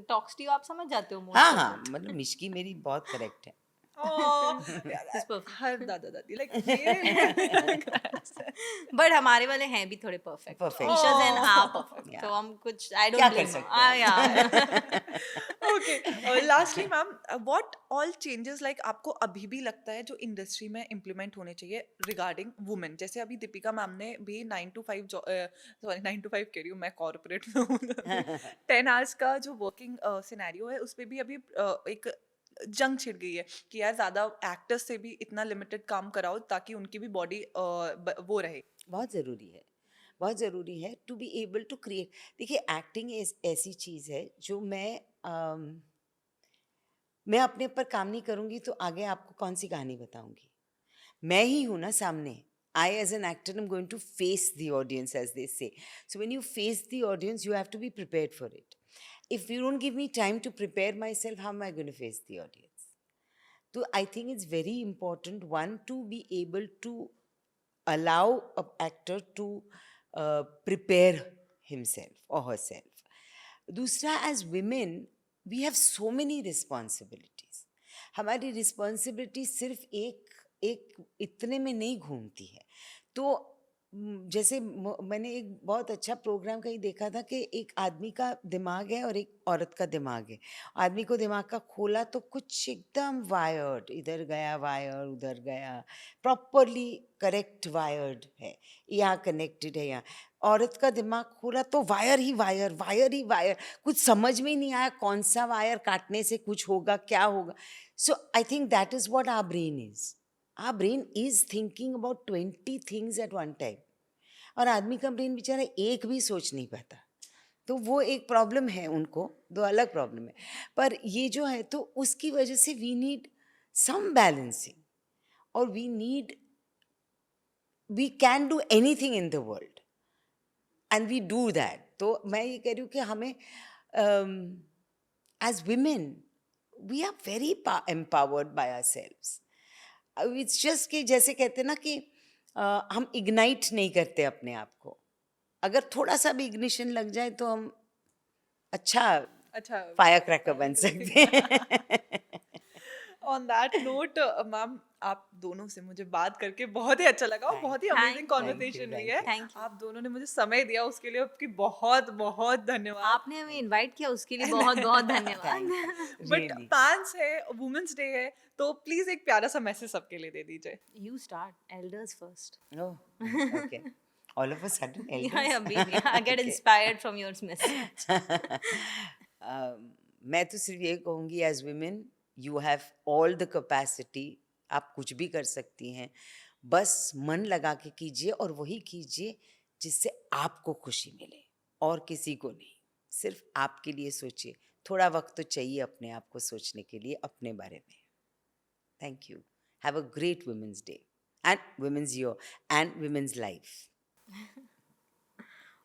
talks to you, आप समझ जाते हो मोस्ट हाँ हाँ, मतलब मिश्की मेरी बहुत करेक्ट है। It's perfect. हर दादा दादी लाइक मेरे बट हमारे वाले हैं भी थोड़े परफेक्ट Perfect. ईशा एंड आप परफेक्ट Yeah. तो हम कुछ आई क्या डोंट कर ब्लेम सकते हैं? या okay lastly ma'am what all changes like आपको अभी भी लगता है जो इंडस्ट्री में इम्प्लीमेंट होने चाहिए रिगार्डिंग वुमेन, जैसे अभी दीपिका मैम ने भी 9 to 5 सॉरी 9 to 5 कह रही हूँ मैं, कॉर्पोरेट में हूँ 10 आवर्स का जो वर्किंग सिनेरियो है उस पे भी अभी एक जंग छिड़ गई है कि यार ज्यादा एक्टर्स से भी इतना लिमिटेड काम कराओ ताकि उनकी भी बॉडी वो रहे. बहुत ज़रूरी है, बहुत ज़रूरी है to be able to create. देखिए एक्टिंग ऐसी चीज़ है जो मैं अपने ऊपर काम नहीं करूँगी तो आगे आपको कौन सी कहानी बताऊँगी. मैं ही हूँ ना सामने. I as an actor am going to face the audience, as they say. So when you face the audience, you have to be prepared for it. If you don't give me time to prepare myself, how am I going to face the audience? So I think it's very important, one, to be able to allow an actor to prepare himself or herself. दूसरा, as women, we have so many responsibilities. हमारी रिस्पॉन्सिबिलिटी सिर्फ एक इतने में नहीं घूमती है. तो जैसे मैंने एक बहुत अच्छा प्रोग्राम कहीं देखा था कि एक आदमी का दिमाग है और एक औरत का दिमाग है. आदमी को दिमाग का खोला तो कुछ एकदम वायर्ड, इधर गया वायर, उधर गया, प्रॉपरली करेक्ट वायर्ड है, यहाँ कनेक्टेड है यहाँ. औरत का दिमाग खोला तो वायर ही वायर, वायर ही वायर, कुछ समझ में ही नहीं आया कौन सा वायर काटने से कुछ होगा, क्या होगा. So I think that is what our brain is. Our brain is thinking about 20 things at one time. और आदमी का ब्रेन बेचारा एक भी सोच नहीं पाता. तो वो एक प्रॉब्लम है उनको, दो अलग प्रॉब्लम है. पर ये जो है तो उसकी वजह से वी नीड सम बैलेंसिंग, और we can do anything in the world and we do that. तो मैं ये कह रही हूँ कि हमें as women we are very empowered by ourselves. It's just कि जैसे कहते हैं ना कि हम इग्नाइट नहीं करते अपने आप को. अगर थोड़ा सा भी इग्निशन लग जाए तो हम अच्छा फायर क्रैकर बन सकते हैं. ऑन दैट नोट मैम, आप दोनों से मुझे बात करके बहुत ही अच्छा लगा और बहुत ही अमेजिंग कॉन्वर्सेशन हुई है. Thank you. आप दोनों ने मुझे समय दिया उसके लिए आपकी बहुत बहुत धन्यवाद. आपने हमें इनवाइट किया उसके लिए बहुत बहुत धन्यवाद. बट पांच है, वुमेन्स डे है, तो प्लीज एक प्यारा सा मैसेज सबके लिए दे दीजिए. You start, elders first. Oh, okay. All of a sudden, Yeah, elders. baby. I get inspired from your message. मैं तो सिर्फ ये कहूँगी, as women you have all the capacity. आप कुछ भी कर सकती हैं, बस मन लगा के कीजिए और वही कीजिए जिससे आपको खुशी मिले और किसी को नहीं. सिर्फ आपके लिए सोचिए. थोड़ा वक्त तो चाहिए अपने आप को सोचने के लिए, अपने बारे में. Thank you. Have a great women's day and women's year and women's life.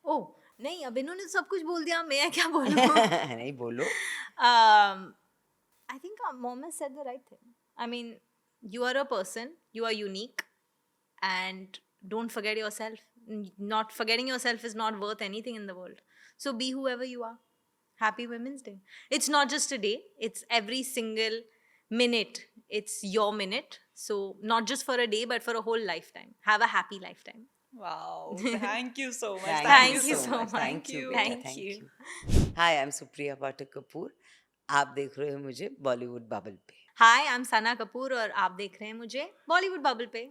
Oh नहीं, अब इन्होंने सब कुछ बोल दिया, मैं क्या बोलूं? नहीं बोलो. I think our mom has said the right thing. I mean, you are a person, you are unique, and don't forget yourself. Not forgetting yourself is not worth anything in the world. So be whoever you are. Happy Women's Day. It's not just a day, it's every single minute. It's your minute. So not just for a day, but for a whole lifetime. Have a happy lifetime. Wow, thank you so much. Thank you so much. Thank you. Thank Thank you. you. Hi, I'm Supriya Pathak Kapoor. आप देख रहे हो मुझे बॉलीवुड बबल पे. Hi, I'm Sana Kapoor और आप देख रहे हैं मुझे बॉलीवुड बबल पे.